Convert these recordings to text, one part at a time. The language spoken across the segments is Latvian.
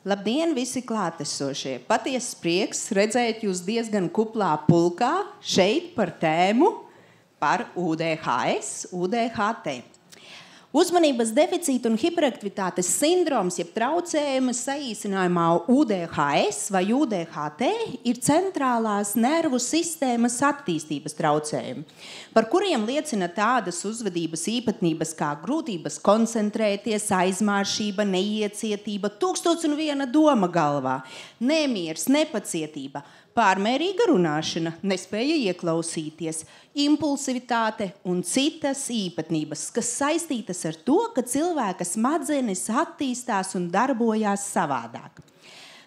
Labdien, visi klātesošie! Patiesas prieks redzēt jūs diezgan kuplā pulkā šeit par tēmu par UDHS, UDHT. Uzmanības deficīta un hiperaktivitātes sindroms, jeb traucējumi saīsinājumā UDHS vai UDHT, ir centrālās nervu sistēmas attīstības traucējumi, par kuriem liecina tādas uzvedības īpatnības kā grūtības koncentrēties, aizmāršība, neiecietība, 1001 doma galvā, nemieris, nepacietība, pārmērīga runāšana, nespēja ieklausīties, impulsivitāte un citas īpatnības, kas saistītas ar to, ka cilvēka smadzenes attīstās un darbojās savādāk.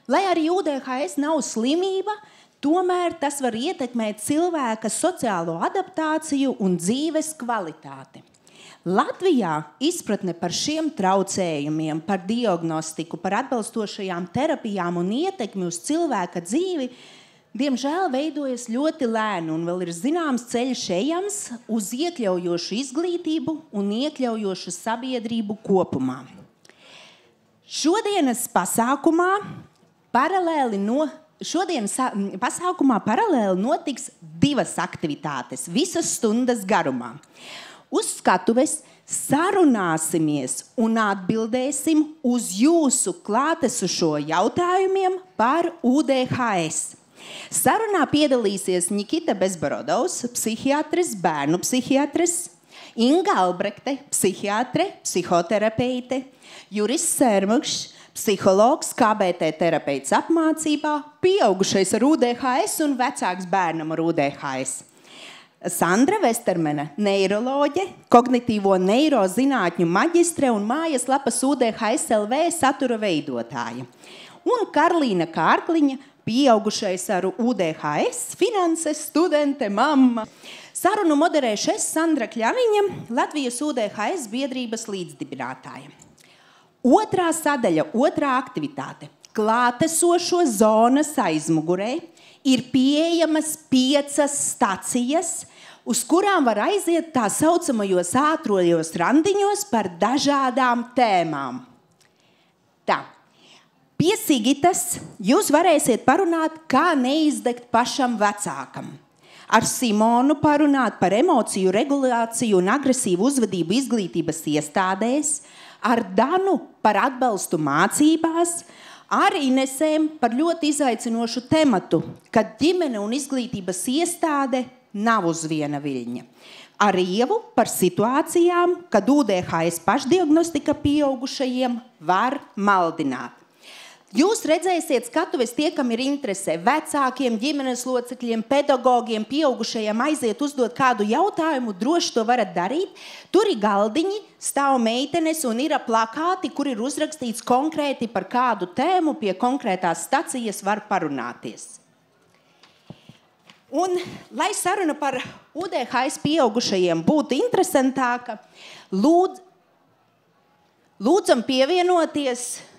Lai arī UDHS nav slimība, tomēr tas var ietekmēt cilvēka sociālo adaptāciju un dzīves kvalitāti. Latvijā izpratne par šiem traucējumiem, par diagnostiku, par atbalstošajām terapijām un ietekmi uz cilvēka dzīvi diemžēl veidojas ļoti lēni un vēl ir zināms ceļš ejams uz iekļaujošu izglītību un iekļaujošu sabiedrību kopumā. Šodienas pasākumā paralēli notiks divas aktivitātes visas stundas garumā. Uz skatuves sarunāsimies un atbildēsim uz jūsu klātesošo jautājumiem par UDHS. Sarunā piedalīsies Nikita Bezborodovs, psihiatris, bērnu psihiatris, Inga Albrekte, psihiatre, psihoterapeite, Juris Sērmukšs, psihologs, KBT terapeits apmācībā, pieaugušais ar UDHS un vecāks bērnam ar UDHS. Sandra Vestermene, neiroloģe, kognitīvo neirozinātņu maģistre un mājaslapas UDHS LV satura veidotāja. Un Karlīna Kārkliņa, pieaugušais ar UDHS, finanses, studente, mamma. Sarunu moderēšu es, Sandra Kļaviņa, Latvijas UDHS biedrības līdzdibinātāja. Otrā sadaļa, otrā aktivitāte. Klātesošo zonas aizmugurē ir pieejamas 5 stacijas, uz kurām var aiziet tā saucamajos ātrojos randiņos par dažādām tēmām. Tā. Pie Sigitas jūs varēsiet parunāt, kā neizdegt pašam vecākam. Ar Simonu parunāt par emociju regulāciju un agresīvu uzvedību izglītības iestādēs, ar Danu par atbalstu mācībās, ar Inesēm par ļoti izaicinošu tematu, kad ģimene un izglītības iestāde nav uz viena viļņa. Ar Ievu par situācijām, kad UDHS pašdiagnostika pieaugušajiem var maldināt. Jūs redzēsiet skatuves tie, kam ir interese, vecākiem, ģimenes locekļiem, pedagogiem, pieaugušajiem aiziet uzdot kādu jautājumu, droši to varat darīt. Tur ir galdiņi, stāv meitenes un ir plakāti, kur ir uzrakstīts konkrēti par kādu tēmu, pie konkrētās stacijas var parunāties. Un, lai saruna par UDHS pieaugušajiem būtu interesantāka, lūdzam pievienoties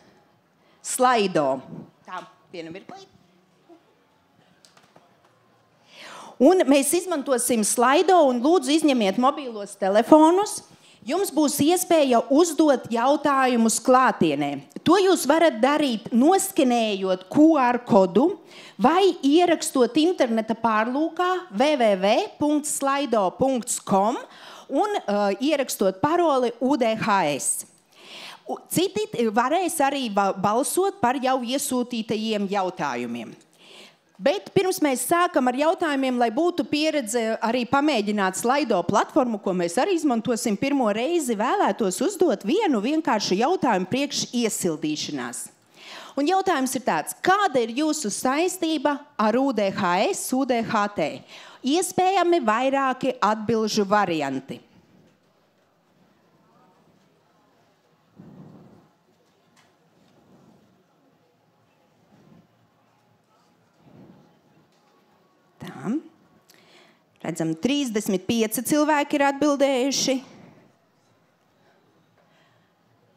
Slido. Tā, viena mirklī. Un mēs izmantosim Slido un lūdzu izņemiet mobīlos telefonus. Jums būs iespēja uzdot jautājumus klātienē. To jūs varat darīt noskenējot QR kodu vai ierakstot interneta pārlūkā www.slido.com un ierakstot paroli UDHS. Citi varēs arī balsot par jau iesūtītajiem jautājumiem. Bet pirms mēs sākam ar jautājumiem, lai būtu pieredze arī pamēģināt Slido platformu, ko mēs arī izmantosim pirmo reizi, vēlētos uzdot vienu vienkāršu jautājumu priekš iesildīšanās. Un jautājums ir tāds, kāda ir jūsu saistība ar UDHS, UDHT? Iespējami vairāki atbilžu varianti. Tā. Redzam, 35 cilvēki ir atbildējuši.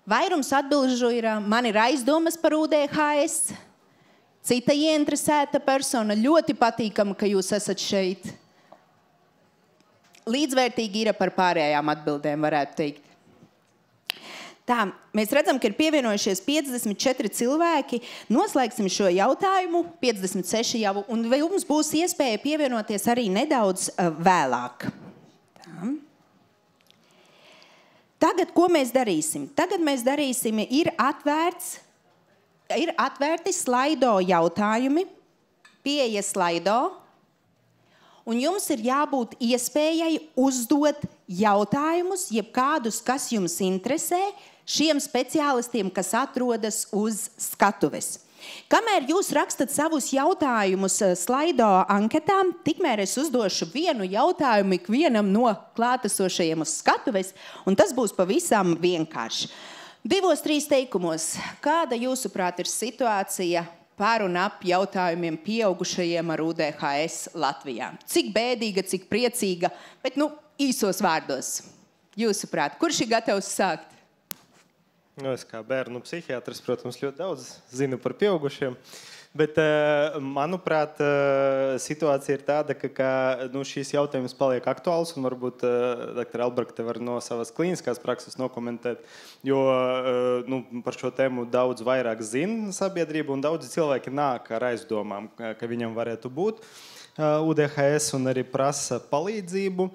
Vairums atbilžu ir, man ir aizdomas par UDHS. Cita ieinteresēta persona, ļoti patīkama, ka jūs esat šeit. Līdzvērtīgi ir par pārējām atbildēm, varētu teikt. Tā, mēs redzam, ka ir pievienojušies 54 cilvēki. Noslēgsim šo jautājumu, 56 jau, un jums būs iespēja pievienoties arī nedaudz vēlāk. Tā. Tagad, ko mēs darīsim? Tagad mēs darīsim, ir atvērti slaido jautājumi, pieeja slaido, un jums ir jābūt iespējai uzdot jautājumus, jebkādus, kas jums interesē, šiem speciālistiem, kas atrodas uz skatuves. Kamēr jūs rakstat savus jautājumus slaido anketām, tikmēr es uzdošu vienu jautājumu ikvienam no klātesošajiem uz skatuves, un tas būs pavisam vienkārši. 2-3 teikumos, kāda jūsuprāt ir situācija par un ap jautājumiem pieaugušajiem ar UDHS Latvijā? Cik bēdīga, cik priecīga, bet īsos vārdos. Jūsuprāt, kurš ir gatavs sākt? Es kā bērnu psihiatrs, protams, ļoti daudz zinu par pieaugušiem. Bet, manuprāt, situācija ir tāda, ka šīs jautājums paliek aktuāls, un varbūt dr. Albrechte var no savas klīniskās prakses nokomentēt, jo par šo tēmu daudz vairāk zina sabiedrība, un daudzi cilvēki nāk ar aizdomām, ka viņam varētu būt UDHS un arī prasa palīdzību,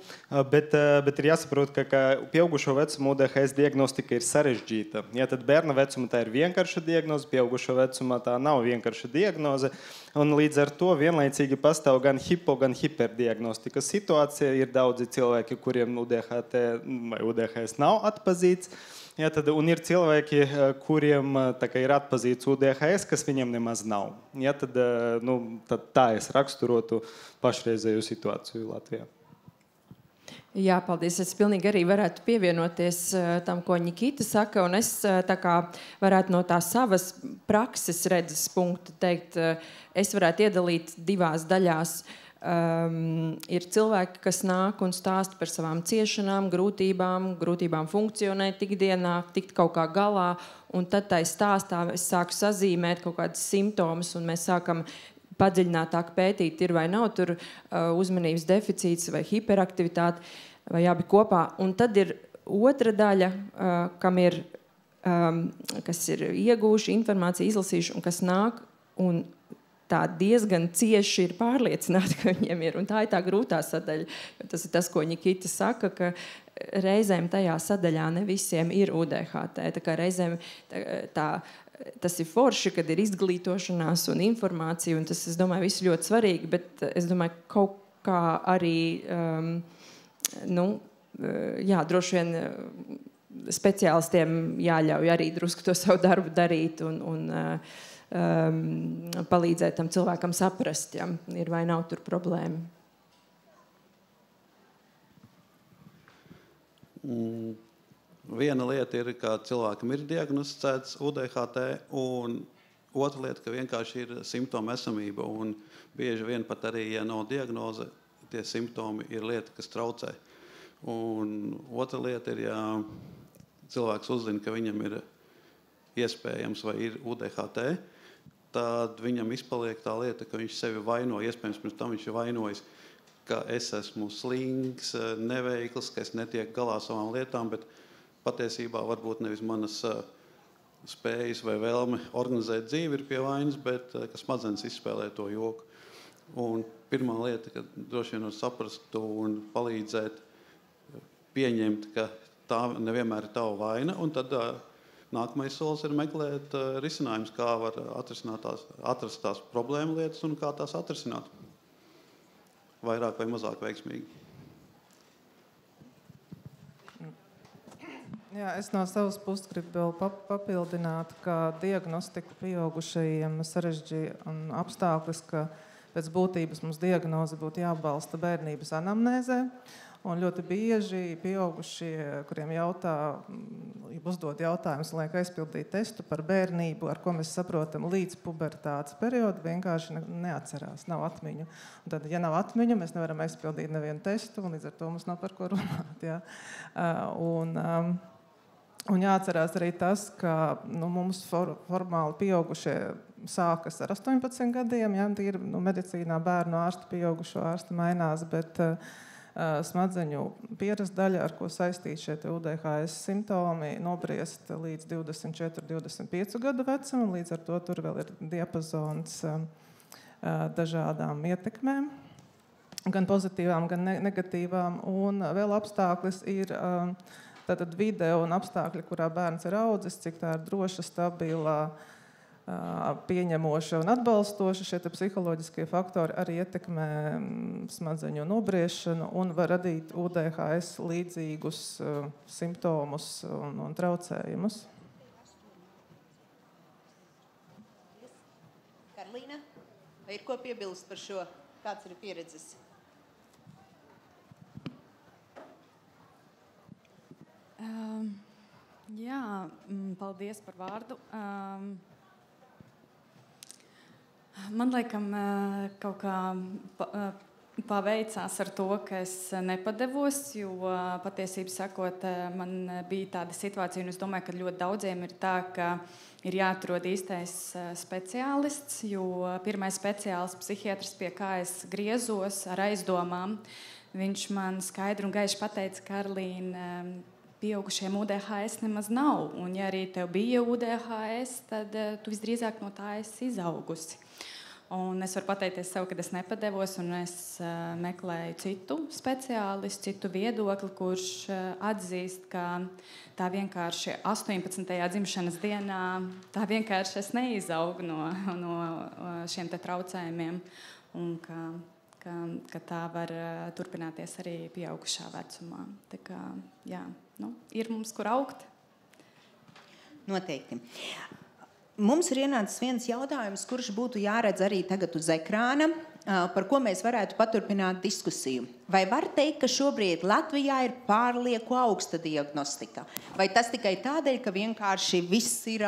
bet ir jāsaprot, ka pieaugušo vecumu UDHS diagnostika ir sarežģīta. Ja tad bērna vecuma tā ir vienkārša diagnoze, pieaugušo vecumā tā nav vienkārša diagnoze, un līdz ar to vienlaicīgi pastāv gan hipo, gan hiperdiagnostika situācija. Ir daudzi cilvēki, kuriem UDHS nav atpazīts, ja, un ir cilvēki, kuriem ir atpazīts UDHS, kas viņiem nemaz nav. Ja, tad tā es raksturotu pašreizēju situāciju Latvijā. Jā, paldies. Es pilnīgi arī varētu pievienoties tam, ko Nikita saka, un es tā kā varētu no tā savas prakses redzes punktu teikt, es varētu iedalīt divās daļās. Ir cilvēki, kas nāk un stāsta par savām ciešanām, grūtībām funkcionēt ikdienā, tikt kaut kā galā, un tad tai stāstā es sāku sazīmēt kaut kādas simptomus, un mēs sākam padziļinātāk pētīt, ir vai nav tur uzmanības deficīts vai hiperaktivitāte, vai abi kopā. Un tad ir otra daļa, kas ir iegūši informāciju, izlasījuši, un kas nāk un tā diezgan cieši ir pārliecināti, ka viņiem ir. Un tā ir tā grūtā sadaļa. Tas ir tas, ko Nikita saka, ka reizēm tajā sadaļā ne visiem ir UDHT. Tā kā reizēm tas ir forši, kad ir izglītošanās un informācija, un tas, es domāju, viss ļoti svarīgi, bet es domāju, kaut kā arī, droši vien speciālistiem jāļauj arī drusku to savu darbu darīt un palīdzēt tam cilvēkam saprast, ja ir vai nav tur problēma. Viena lieta ir, ka cilvēkam ir diagnosticēts UDHT, un otra lieta, ka vienkārši ir simptomu esamība, un bieži vien pat arī, ja nav diagnoze, tie simptomi ir lieta, kas traucē. Un otra lieta ir, ja cilvēks uzzina, ka viņam ir iespējams vai ir UDHT, tad viņam izpaliek tā lieta, ka viņš sevi vaino. Iespējams, pirms tam viņš ir vainojis, ka es esmu slings, neveikls, ka es netieku galā savām lietām, bet patiesībā varbūt nevis manas spējas vai vēlme organizēt dzīvi ir pie vainas, bet ka smadzenes izspēlē to joku. Un pirmā lieta, ka droši vien var saprast un palīdzēt pieņemt, ka tā nevienmēr ir tava vaina, un tad nākamais solis ir meklēt risinājumus, kā var atrast tās problēma lietas un kā tās atrisināt. Vairāk vai mazāk veiksmīgi. Jā, es no savas puses gribu vēl papildināt, ka diagnostika pieaugušajiem sarežģīja apstākļus, ka pēc būtības mums diagnoze būtu jābalsta bērnības anamnēzē. Un ļoti bieži pieaugušie, kuriem uzdod jautājumus, liek aizpildīt testu par bērnību, ar ko mēs saprotam līdz pubertātes periodu, vienkārši neatcerās, nav atmiņu. Un tad, ja nav atmiņu, mēs nevaram aizpildīt nevienu testu, un līdz ar to mums nav par ko runāt. Ja? Un jāatcerās arī tas, ka mums formāli pieaugušie sākas ar 18 gadiem, ja? Tīri medicīnā bērnu ārsti, pieaugušo ārsti mainās, bet smadzeņu pieras daļa, ar ko saistīt šie UDHS simptomi, nobriest līdz 24-25 gadu vecumam, līdz ar to tur vēl ir diapazons dažādām ietekmēm, gan pozitīvām, gan negatīvām, un vēl apstākļis ir tātad vide un apstākļi, kurā bērns ir audzis, cik tā ir droša, stabila, pieņemoša un atbalstoša. Šie psiholoģiskie faktori arī ietekmē smadzeņu nobriešanu un var radīt UDHS līdzīgus simptomus un traucējumus. Karlīna, vai ir ko piebilst par šo? Kāds ir pieredzes? Jā, paldies par vārdu. Man laikam kaut kā paveicās ar to, ka es nepadevos, jo patiesībā sakot, man bija tāda situācija, un es domāju, ka ļoti daudziem ir tā, ka ir jāatrod īstais speciālists, jo pirmais speciālists psihiatrs, pie kā es griezos ar aizdomām, viņš man skaidri un gaiši pateica, Karlīna, pieaugušiem UDHS nemaz nav, un ja arī tev bija UDHS, tad tu visdrīzāk no tā esi izaugusi. Un es varu pateikties sev, kad es nepadevos, un es meklēju citu speciālistu, citu viedokli, kurš atzīst, ka tā vienkārši 18. dzimšanas dienā, tā vienkārši es neizaugu no šiem te traucējumiem, un ka tā var turpināties arī pieaugušā vecumā. Tā kā, jā, ir mums, kur augt. Noteikti. Mums ir ienācis viens jautājums, kurš būtu jāredz arī tagad uz ekrāna, par ko mēs varētu paturpināt diskusiju. Vai var teikt, ka šobrīd Latvijā ir pārlieku augsta diagnostika? Vai tas tikai tādēļ, ka vienkārši viss ir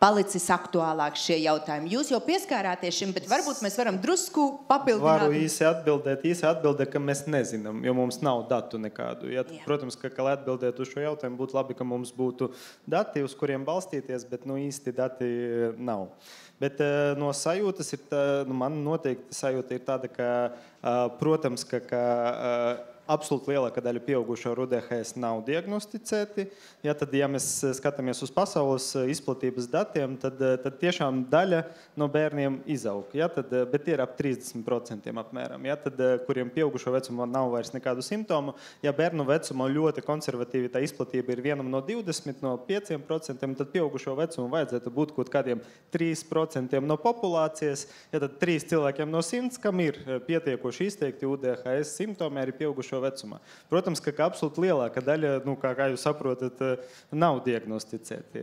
palicis aktuālāk šie jautājumi? Jūs jau pieskārāties šim, bet varbūt mēs varam drusku papildināt. Varu īsi atbildēt, ka mēs nezinām, jo mums nav datu nekādu. Ja, protams, ka lai atbildētu uz šo jautājumu, būtu labi, ka mums būtu dati, uz kuriem balstīties, bet īsti dati nav. Bet no sajūtas ir man noteikti sajūta ir tāda, ka, protams, ka absolūti lielākā daļa pieaugušo ar UDHS nav diagnosticēti. Ja, tad, ja mēs skatāmies uz pasaules izplatības datiem, tad tiešām daļa no bērniem izaug. Ja, bet ir ap 30% apmēram, ja, tad, kuriem pieaugušo vecumā nav vairs nekādu simptomu. Ja bērnu vecumā ļoti konservatīvi tā izplatība ir vienam no 20, no 5%, tad pieaugušo vecumu vajadzētu būt kaut kādiem 3% no populācijas. Ja, tad 3 cilvēkiem no 100, kam ir pietiekoši izteikti UDHS simptomi arī pieaugušo vecumā. Protams, ka absolūti lielākā daļa, kā jūs saprotat, nav diagnosticēti.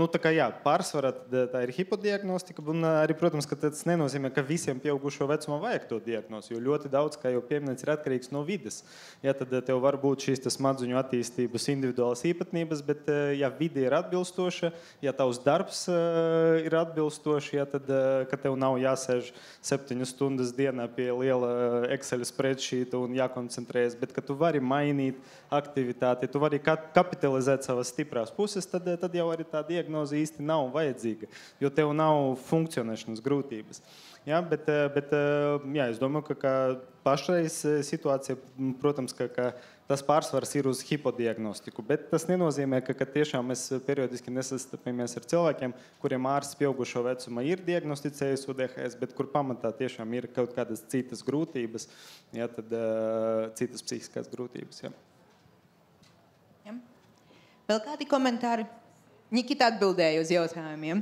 Tā kā jā, pārsvarā tā ir hipodiagnostika, un arī, protams, ka tas nenozīmē, ka visiem pieaugušo vecumā vajag to diagnozi, jo ļoti daudz, kā jau pieminēts, ir atkarīgs no vides. Ja, tad tev var būt šīs smadzeņu attīstības individuālas īpatnības, bet ja vide ir atbilstoša, ja tavs darbs ir atbilstošs, ja, tad, ka tev nav jāsēž 7 stundas dienā pie liela Excel spreadsheeta un jākoncentrējas, bet ka tu vari mainīt aktivitāti, tu vari kapitalizēt savas stiprās puses, tad jau arī tā diagnoze īsti nav vajadzīga, jo tev nav funkcionēšanas grūtības. Ja, bet jā, es domāju, ka pašreiz situācija, protams, ka tas pārsvars ir uz hipodiagnostiku, bet tas nenozīmē, ka tiešām mēs periodiski nesastapamies ar cilvēkiem, kuriem ārsts pieaugušo vecumā ir diagnosticējis UDHS, bet kur pamatā tiešām ir kaut kādas citas grūtības, ja, tad citas psihiskās grūtības. Ja. Ja. Vēl kādi komentāri? Nikita atbildēja uz jautājumiem.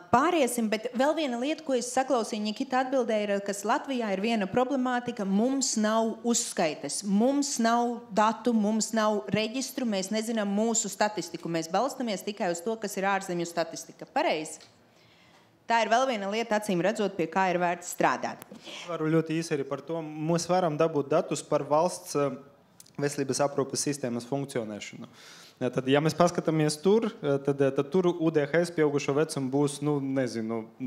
Pāriesim, bet vēl viena lieta, ko es saklausīju, Nikita atbildēja, ka Latvijā ir viena problemātika, mums nav uzskaites, mums nav datu, mums nav reģistru, mēs nezinām mūsu statistiku, mēs balstamies tikai uz to, kas ir ārzemju statistika. Pareizi? Tā ir vēl viena lieta, acīm redzot, pie kā ir vērts strādāt. Varu ļoti īsi arī par to. Mēs varam dabūt datus par valsts veselības aprūpes sistēmas funkcionēšanu. Tad, ja mēs paskatāmies tur, tad tur UDHS pieaugušo vecumu būs,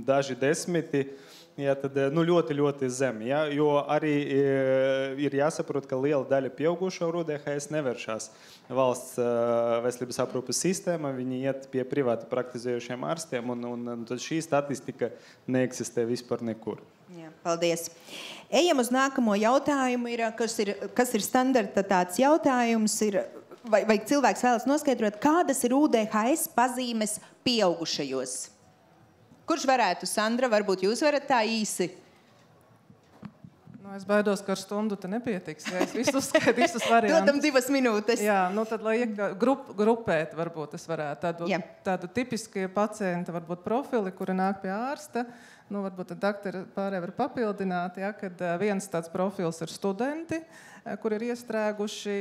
daži desmiti, ja, tad ļoti zemi. Ja, jo arī ir jāsaprot, ka liela daļa pieaugušo ar UDHS nevēršās valsts veselības aprūpes sistēmā, viņi iet pie privāti praktizējušiem ārstiem, un tad šī statistika neeksistē vispār nekur. Jā, paldies. Ejam uz nākamo jautājumu, kas ir standarta jautājums, vai cilvēks vēlas noskaidrot, kādas ir UDHS pazīmes pieaugušajos? Kurš varētu, Sandra, varbūt jūs varat tā īsi? Es baidos, ka ar stundu te nepietiks, ja es visus variantus. Dodam 2 minūtes. Jā, tad, lai grupēt, varbūt es varētu tādu tipiskie pacienti, varbūt profili, kuri nāk pie ārsta, varbūt doktori pārējie var papildināt, kad viens tāds profils ir studenti, kur ir iestrēguši,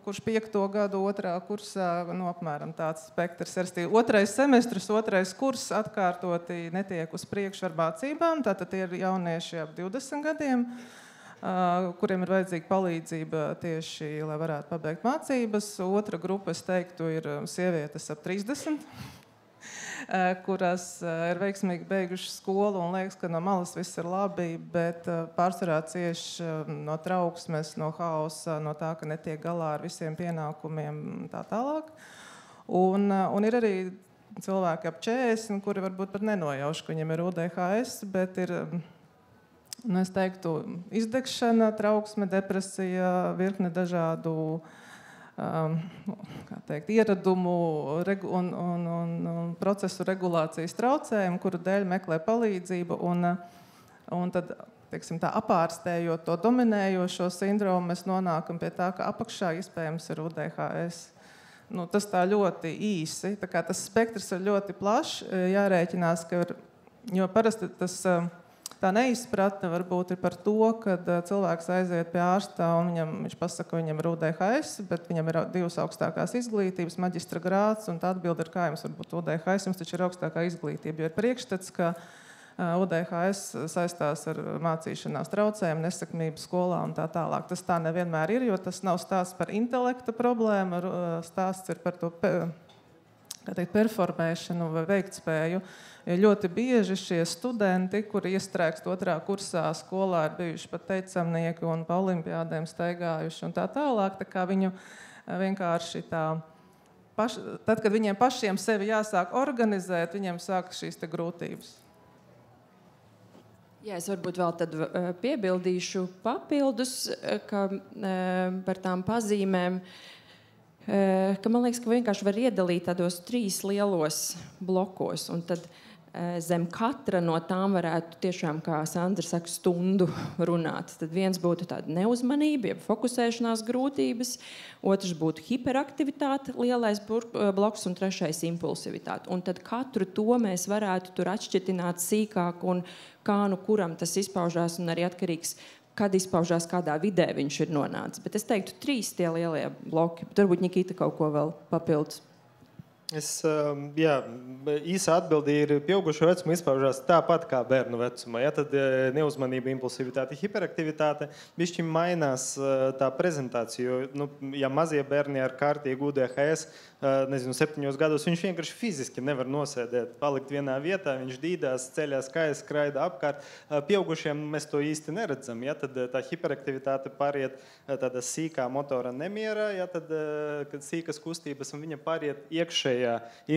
kurš 5. gadu 2. kursā, apmēram tāds spektrs. 2. semestris, 2. kurs atkārtoti netiek uz priekšu ar mācībām, tātad ir jaunieši ap 20 gadiem, kuriem ir vajadzīga palīdzība tieši, lai varētu pabeigt mācības. Otra grupa, es teiktu, ir sievietes ap 30, kuras ir veiksmīgi beigušas skolu un liekas, ka no malas viss ir labi, bet pārsvarā cieši no trauksmes, no hausa, no tā, ka netiek galā ar visiem pienākumiem tā tālāk. Un ir arī cilvēki ap 40, kuri varbūt pat nenojauš, ka viņiem ir UDHS, bet ir, es teiktu, izdegšana, trauksme, depresija, virkne dažādu ieradumu un procesu regulācijas traucējumu, kuru dēļ meklē palīdzību. Un tad, teiksim, tā apārstējot to dominējošo sindromu, mēs nonākam pie tā, ka apakšā iespējams ir UDHS. Tas tā ļoti īsi. Tā kā tas spektrs ir ļoti plašs, jārēķinās, ka jo parasti tā neizpratne varbūt ir par to, kad cilvēks aiziet pie ārstā un viņš pasaka, ka viņam ir UDHS, bet viņam ir 2 augstākās izglītības, maģistra grāds, un tā atbilde ir, kā jums var būt UDHS, jums taču ir augstākā izglītība, jo ir priekšstats, ka UDHS saistās ar mācīšanās traucējumu, nesekmību skolā un tā tālāk. Tas tā nevienmēr ir, jo tas nav stāsts par intelekta problēmu, stāsts ir par to performēšanu vai veiktspēju. Ļoti bieži šie studenti, kuri iestrēgst 2. kursā skolā, ir bijuši pat teicamnieki un pa olimpiādēm staigājuši un tā tālāk, tā kā viņu vienkārši tad, kad viņiem pašiem sevi jāsāk organizēt, viņiem sāk šīs te grūtības. Jā, es varbūt vēl tad piebildīšu papildus, ka par tām pazīmēm, ka man liekas, ka vienkārši var iedalīt tādos 3 lielos blokos, un tad zem katra no tām varētu tiešām, kā Sandra saka, stundu runāt. Tad viens būtu tāda neuzmanība, jeb fokusēšanās grūtības, otrs būtu hiperaktivitāte, lielais bloks, un 3. impulsivitāte. Un tad katru to mēs varētu tur atšķitināt sīkāk, un kā kuram tas izpaužās, un arī atkarīgs, kad izpaužās, kādā vidē viņš ir nonācis. Bet es teiktu 3 tie lielie bloki. Bet varbūt Nikita kaut ko vēl papildus. Īsa atbilde ir pieaugušo vecumu izpaužās tāpat kā bērnu vecumā. Ja, tad neuzmanība, impulsivitāte, hiperaktivitāte bišķi mainās tā prezentācija, jo, ja mazie bērni ar kārtīgu UDHS, 7 gados, viņš vienkārši fiziski nevar nosēdēt, palikt vienā vietā, viņš dīdās, ceļās, kājas, skraida apkārt. Pieaugušiem mēs to īsti neredzam, ja, tad tā hiperaktivitāte pāriet tāda sīkā motora nemierā, ja, tad, kad sīkas kustības, un viņa pāriet iekšējā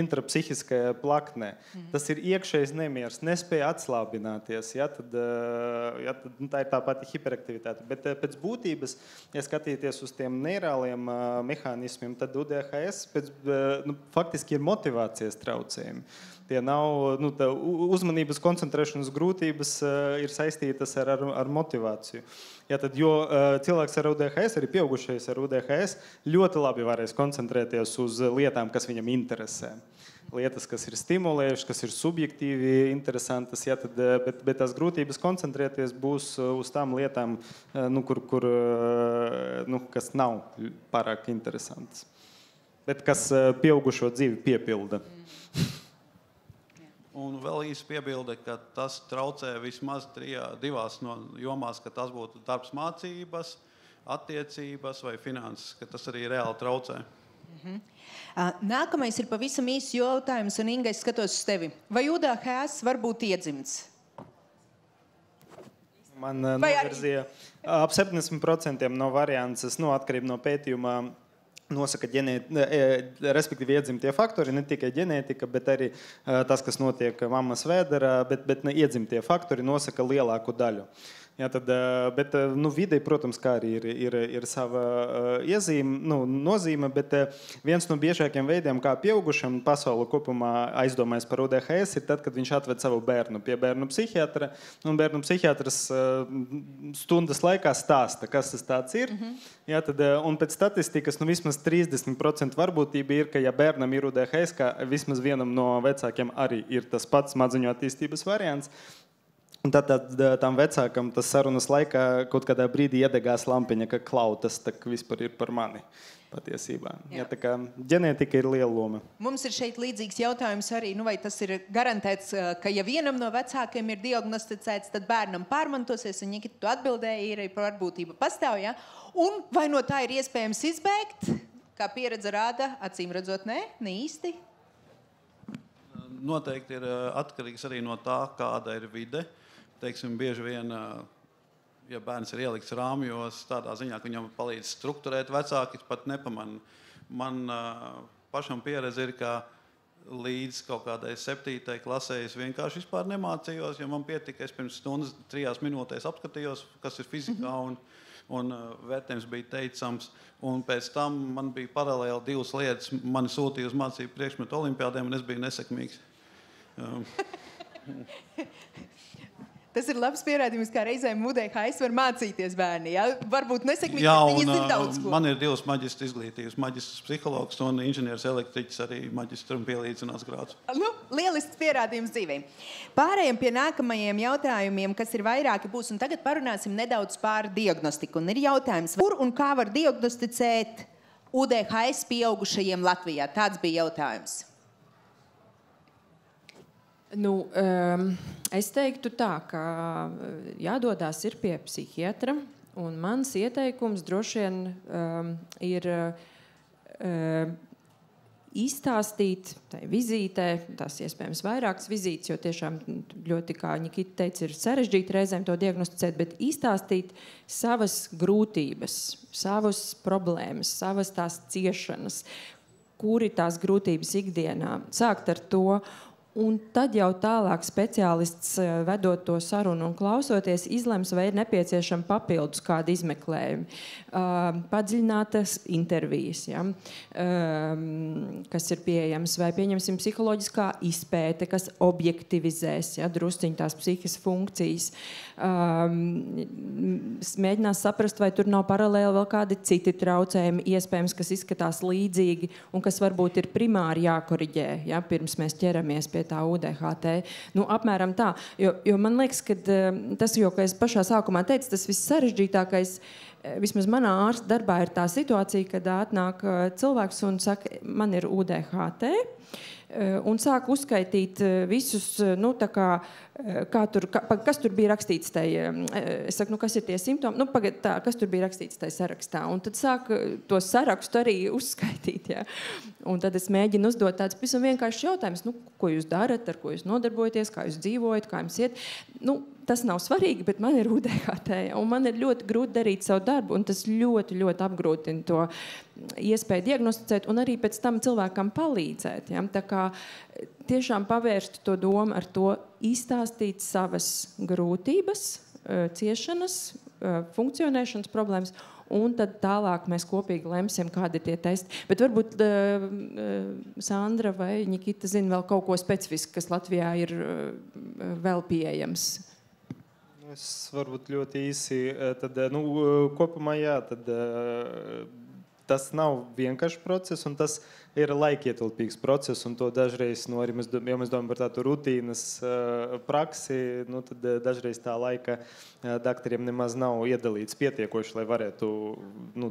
intrapsihiskajā plaknē. Tas ir iekšējs nemiers, nespēja atslābināties, ja, tad tā ir tā pati hiperaktivitāte. Bet pēc būtības, ja skatīties uz tiem neirāliem mehānismiem, tad UDHS faktiski ir motivācijas traucējumi. Tie nav, uzmanības koncentrēšanas grūtības ir saistītas ar motivāciju. Ja, tad, jo cilvēks ar UDHS, arī pieaugušais ar UDHS, ļoti labi varēs koncentrēties uz lietām, kas viņam interesē. Lietas, kas ir stimulējušas, kas ir subjektīvi interesantas, ja, tad, bet tās grūtības koncentrēties būs uz tām lietām, kas nav pārāk interesantas, bet kas pieaugušo dzīvi piepilda. Un vēl īsi piebilde, ka tas traucē vismaz 2 no jomās, ka tas būtu darbs, mācības, attiecības vai finanses, ka tas arī reāli traucē. Nākamais ir pavisam īsts jautājums, un Inga, es skatos uz tevi. Vai UDHS var būt iedzimts? Man novirzīja ap 70% no variances, atkarība no pētījumā, nosaka respektīvi iedzimtie faktori, ne tikai ģenētika, bet arī tas, kas notiek mammas vēderā, bet iedzimtie faktori nosaka lielāku daļu. Jā, tad, bet videi, protams, kā arī ir sava iezīme, nozīme, bet viens no biežākiem veidiem, kā pieaugušam pasauli kopumā aizdomājas par UDHS, ir tad, kad viņš atved savu bērnu pie bērnu psihiatra, un bērnu psihiatrs stundas laikā stāsta, kas tas tāds ir. Jā, tad, un pēc statistikas vismaz 30% varbūtība ir, ka ja bērnam ir UDHS, ka vismaz vienam no vecākiem arī ir tas pats smadzeņu attīstības variants. Un tad tam vecākam tas sarunas laikā kaut kādā brīdī iedegās lampiņa, ka klautas vispār ir par mani patiesībā. Jā, tā kā ģenētika ir liela loma. Mums ir šeit līdzīgs jautājums arī, vai tas ir garantēts, ka ja vienam no vecākiem ir diagnosticēts, tad bērnam pārmantosies, un Nikita tu atbildēji, ir varbūtība pastāv, ja? Un vai no tā ir iespējams izbēgt, kā pieredze rāda, acīm redzot, ne īsti? Noteikti ir atkarīgs arī no tā, kāda ir vide. Teiksim, bieži vien, ja bērns ir ielikts rāmjos, tādā ziņā, ka viņam palīdz strukturēt vecāki, pat nepamanā. Man pašam pieredze ir, ka līdz kaut kādai 7. klasē es vienkārši vispār nemācījos, jo man pietika, es pirms stundas 3 minūtēs apskatījos, kas ir fizikā, un vērtējums bija teicams. Un pēc tam man bija paralēli 2 lietas. Mani sūtīja uz mācību priekšmetu olimpiādēm, un es biju nesekmīgs. Tas ir labs pierādījums, kā reizēm UDHS var mācīties bērni. Ja? Varbūt nesekmīgi, bet viņi zina daudz ko. Man ir 2 maģistra izglītības. Maģistrs psihologs un inženieris elektriķis arī maģistram pielīdzinās grāds. Lielisks pierādījums dzīvē. Pārējiem pie nākamajiem jautājumiem, kas ir vairāki būs. Un tagad parunāsim nedaudz par diagnostiku. Un ir jautājums, kur un kā var diagnosticēt UDHS pieaugušajiem Latvijā? Tāds bija jautājums. Es teiktu tā, ka jādodās ir pie psihiatra, un mans ieteikums droši vien ir izstāstīt tai vizītē, tās iespējams vairākas vizītes, jo tiešām ļoti, kā Nikita teica, ir sarežģīti reizēm to diagnosticēt, bet izstāstīt savas grūtības, savas problēmas, savas tās ciešanas, kur ir tās grūtības ikdienā. Sākt ar to. Un tad jau tālāk speciālists, vedot to sarunu un klausoties, izlems, vai ir nepieciešama papildus kāda izmeklējuma, padziļinātas intervijas, ja, kas ir pieejams, vai pieņemsim psiholoģiskā izpēte, kas objektivizēs, ja, drusciņ tās psihiskas funkcijas. Mēģinās saprast, vai tur nav paralēli vēl kādi citi traucējumi, iespējams, kas izskatās līdzīgi un kas varbūt ir primāri jākoriģē, ja, pirms mēs ķeramies pie tā UDHT. Apmēram tā. Jo man liekas, ka tas, kā es pašā sākumā teicu, tas viss sarežģītākais, vismaz manā ārsta darbā, ir tā situācija, kad atnāk cilvēks un saka, man ir UDHT, un sāk uzskaitīt visus, kas tur bija rakstīts es saku, kas ir tie simptomi, kas tur bija rakstīts tajā sarakstā, un tad sāk to sarakstu arī uzskaitīt, ja. Un tad es mēģinu uzdot tāds pavisam vienkāršs jautājums, ko jūs darat, ar ko jūs nodarbojaties, kā jūs dzīvojat, kā jums iet. Tas nav svarīgi, bet man ir UDHT, un man ir ļoti grūti darīt savu darbu, un tas ļoti, ļoti apgrūtina to iespēju diagnosticēt un arī pēc tam cilvēkam palīdzēt. Ja? Tā kā tiešām pavērst to domu ar to izstāstīt savas grūtības, ciešanas, funkcionēšanas problēmas, un tad tālāk mēs kopīgi lemsim, kādi tie testi. Bet varbūt Sandra vai Nikita zina vēl kaut ko specifisku, kas Latvijā ir vēl pieejams. Es varbūt ļoti īsi, kopumā jā, tas nav vienkāršs process, un tas ir laikietilpīgs process, un to dažreiz, arī mēs domājam par tādu rutīnas praksi, tad dažreiz tā laika daktariem nemaz nav iedalīts pietiekoši, lai varētu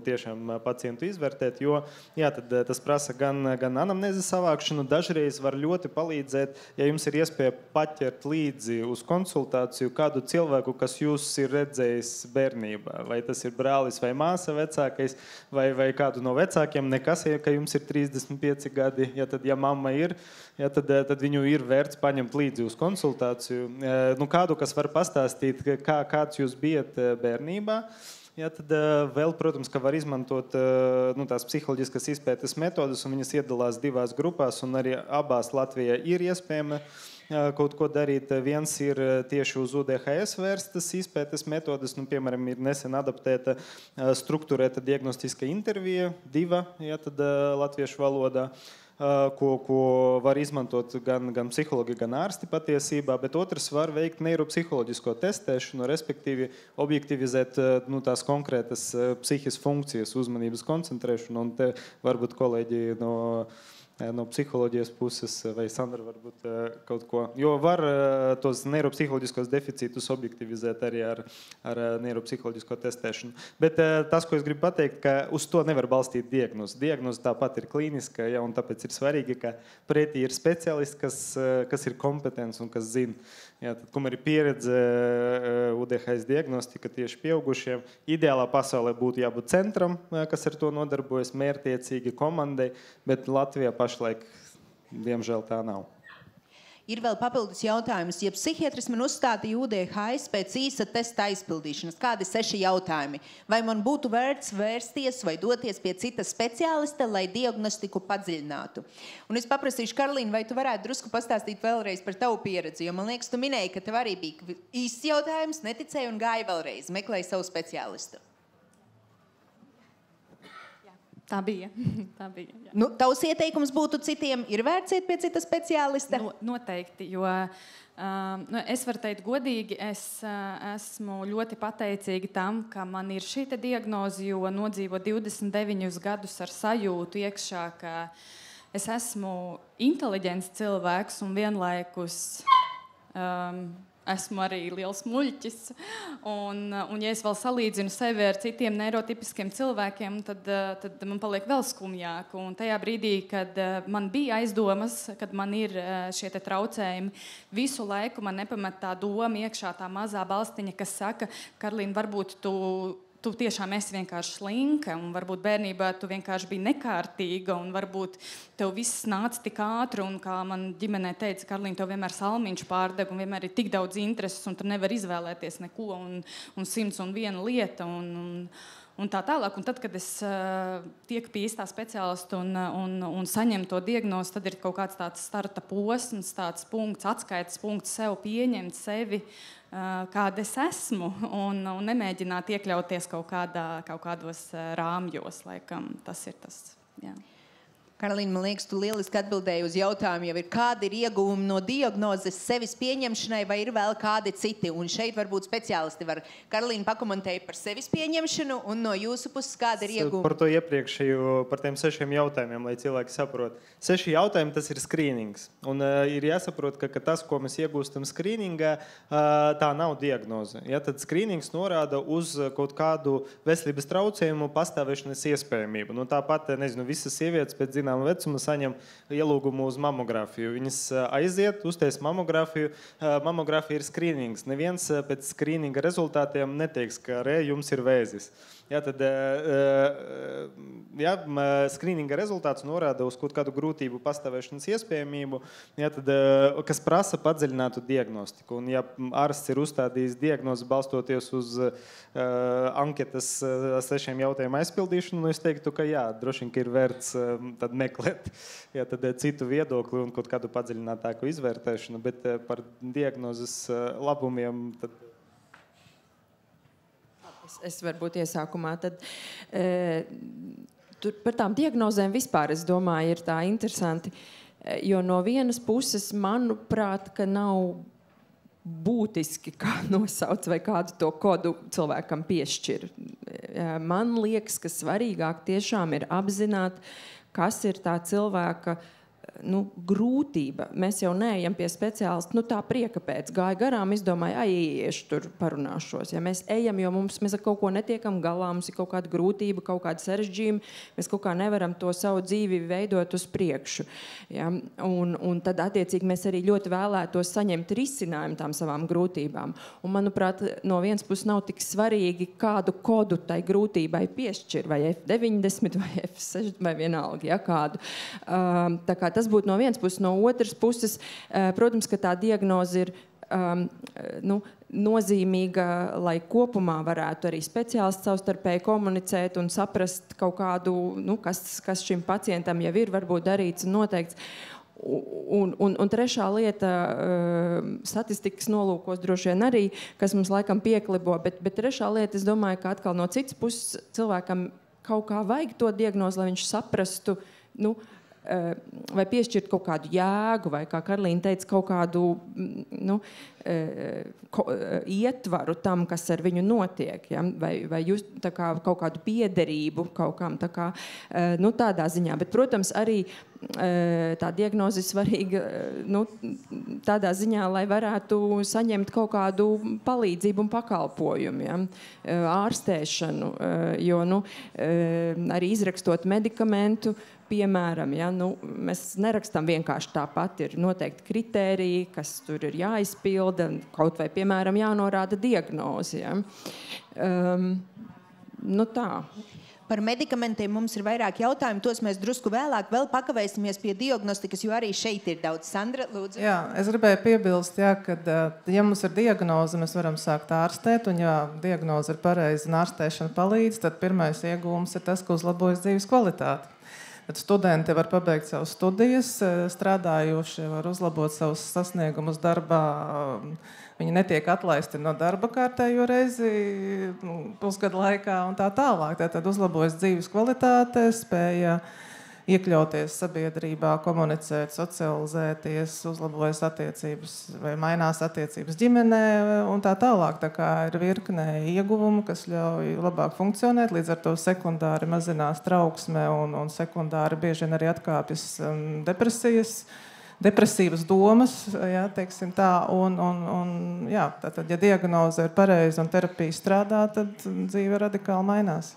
tiešām pacientu izvērtēt, jo jā, tad tas prasa gan anamnēzes savākšanu, dažreiz var ļoti palīdzēt, ja jums ir iespēja paķert līdzi uz konsultāciju kādu cilvēku, kas jūs ir redzējis bērnībā, vai tas ir brālis vai māsa vecākais, vai kādu no vecākiem, nekas, ka jums ir 30 35 gadi, ja mamma ir, tad viņu ir vērts paņemt līdzi uz konsultāciju. Kādu, kas var pastāstīt, kāds jūs bijat bērnībā, tad vēl, protams, ka var izmantot tās psiholoģiskas izpētes metodas, un viņas iedalās divās grupās, un arī abās Latvijā ir iespējama kaut ko darīt. Viens ir tieši uz UDHS vērstas izpētes metodas, piemēram, ir nesen adaptēta struktūrēta diagnostiska intervija, 2, tad latviešu valodā, ko var izmantot gan psihologi, gan ārsti patiesībā, bet otrs var veikt neiropsiholoģisko testēšanu, respektīvi objektivizēt tās konkrētas psihiskas funkcijas, uzmanības koncentrēšanu, un te varbūt kolēģi no psiholoģijas puses, vai Sandra varbūt kaut ko, jo var tos neiropsiholoģiskos deficītus objektivizēt arī ar neiropsiholoģisko testēšanu. Bet tas, ko es gribu pateikt, ka uz to nevar balstīt diagnozi. Diagnoze tāpat ir klīniska, un tāpēc ir svarīgi, ka pretī ir speciālists, kas ir kompetents un kas zina. Tad, kumēr ir pieredze UDHS diagnostika tieši pieaugušiem, ideālā pasaulē būtu jābūt centram, kas ar to nodarbojas, mērķtiecīgi komandai, bet Latvijā pašlaik, diemžēl, tā nav. Ir vēl papildus jautājums. Ja psihiatris man uzstādīja UDHS pēc īsa testa aizpildīšanas, kādi 6 jautājumi? Vai man būtu vērts vērsties vai doties pie cita speciālista, lai diagnostiku padziļinātu? Un es paprasīšu, Karolīna, vai tu varētu drusku pastāstīt vēlreiz par tavu pieredzi? Jo man liekas, tu minēji, ka tev arī bija īsts jautājums, neticēji un gāja vēlreiz, meklēji savu speciālistu. Tā bija. Jā. Tavs ieteikums būtu citiem, ir vērts iet pie cita speciālista? Noteikti, jo es varu teikt godīgi, es esmu ļoti pateicīga tam, ka man ir šī diagnoze, jo nodzīvo 29 gadus ar sajūtu iekšā, ka es esmu inteliģents cilvēks un vienlaikus esmu arī liels muļķis. Un ja es vēl salīdzinu sevi ar citiem neirotipiskiem cilvēkiem, tad man paliek vēl skumjāk. Un tajā brīdī, kad man bija aizdomas, kad man ir šie traucējumi, visu laiku man nepamet tā doma iekšā, tā mazā balstiņa, kas saka, Karolīna, varbūt tu tiešām esi vienkārši slinka, un varbūt bērnībā tu vienkārši biji nekārtīga, un varbūt tev viss nāca tik ātri, un kā man ģimenē teica, Karolīna, tev vienmēr salmiņš pārdeg, un vienmēr ir tik daudz intereses, un tu nevar izvēlēties neko, un 101 lieta, un tā tālāk. Un tad, kad es tieku pie īstā speciālista un saņemu to diagnozi, tad ir kaut kāds tāds starta posms, tāds punkts, atskaites punkts sev pieņemt sevi, kāda es esmu, un nemēģināt iekļauties kaut kādos rāmjos, laikam tas ir tas, jā. Karolīna, man liekas, tu lieliski atbildēji uz jautājumu, jau ir kādi ir ieguvumi no diagnozes sevis pieņemšanai, vai ir vēl kādi citi, un šeit varbūt speciālisti var. Karolīna pakomentēja par sevis pieņemšanu, un no jūsu puses kāda ir ieguvumi? Par to iepriekšēju, par tiem 6 jautājumiem, lai cilvēki saprot. 6 jautājumi, tas ir skrīnings, un ir jāsaprot, ka tas, ko mēs iegūstam skrīningā, tā nav diagnoze. Ja, tad skrīnings norāda uz kaut kādu veselības traucējumu pastāvēšanas iespējamību. Tāpat, nezinu, visas sievietes pēc vecuma saņem ielūgumu uz mamografiju. Viņas aiziet, uztais mamografiju. Mamografija ir skrīnings. Neviens pēc skrīninga rezultātiem neteiks, ka jums ir vēzis. Ja, tad skrīninga rezultāts norāda uz kaut kādu grūtību pastāvēšanas iespējamību, ja, tad, kas prasa padziļinātu diagnostiku. Un, ja ārsts ir uzstādījis diagnozi balstoties uz anketas 6 jautājumu aizpildīšanu, es teiktu, ka jā, droši vien, ka ir vērts tad meklēt tad citu viedokli un kaut kādu padziļinātāku izvērtēšanu, bet par diagnozes labumiem tad Es varbūt iesākumā. Tad, par tām diagnozēm vispār, es domāju, ir tā interesanti. Jo no vienas puses, manuprāt, ka nav būtiski, kā nosauc vai kādu to kodu cilvēkam piešķir. Man liekas, ka svarīgāk tiešām ir apzināt, kas ir tā cilvēka grūtība. Mēs jau neejam pie speciālista, tā prieka pēc. Gāja garām, izdomāja, ieiešu tur parunāšos. Ja mēs ejam, jo mēs ar kaut ko netiekam galā, mums ir kaut kāda grūtība, kaut kāda sarežģījuma, mēs kaut kā nevaram to savu dzīvi veidot uz priekšu. Ja? Un tad, attiecīgi, mēs arī ļoti vēlētos saņemt risinājumu tām savām grūtībām. Un, manuprāt, no vienas puses nav tik svarīgi, kādu kodu tai grūtībai piešķir, vai F90 vai F6 vai vienalga, ja, kādu. Tā kā tas būtu no vienas puses, no otras puses, protams, ka tā diagnoze ir nozīmīga, lai kopumā varētu arī speciālisti savstarpēji komunicēt un saprast kaut kādu, kas šim pacientam jau ir varbūt darīts un noteikts. Un trešā lieta, statistikas nolūkos droši vien arī, kas mums laikam pieklibo, bet trešā lieta, es domāju, ka atkal no citas puses cilvēkam kaut kā vajag to diagnozi, lai viņš saprastu, vai piešķirt kaut kādu jēgu, vai, kā Karlīna teica, kaut kādu ietvaru tam, kas ar viņu notiek, ja? vai just tā kā kaut kādu piederību kaut kam, tā kā, tādā ziņā. Bet, protams, arī tā diagnoze ir svarīga tādā ziņā, lai varētu saņemt kaut kādu palīdzību un pakalpojumu, ja? Ārstēšanu, jo arī izrakstot medikamentu, piemēram, ja, mēs nerakstam vienkārši tāpat, ir noteikti kritēriji, kas tur ir jāizpilda, kaut vai, piemēram, jānorāda diagnozi. Ja. Tā. Par medikamentiem mums ir vairāk jautājumu, tos mēs drusku vēlāk vēl pakavēsimies pie diagnostikas, jo arī šeit ir daudz. Sandra, lūdzu. Jā, es gribēju piebilst, kad, ja mums ir diagnoze, mēs varam sākt ārstēt, un ja diagnoze ir pareiza un ārstēšana palīdz, tad pirmais iegūms ir tas, ka uzlabojas dzīves kvalitāti. Tad studenti var pabeigt savas studijas, strādājošie var uzlabot savus sasniegumus darbā. Viņi netiek atlaisti no darba kārtējo reizi pusgadu laikā un tā tālāk. Tad uzlabojas dzīves kvalitāte, spēja iekļauties sabiedrībā, komunicēt, socializēties, uzlabojas attiecības vai mainās attiecības ģimenē un tā tālāk. Tā kā ir virknē ieguvumu, kas ļauj labāk funkcionēt, līdz ar to sekundāri mazinās trauksme un sekundāri bieži vien arī atkāpjas depresīvas domas, jā, teiksim tā, tātad, ja diagnoze ir pareiza un terapija strādā, tad dzīve radikāli mainās.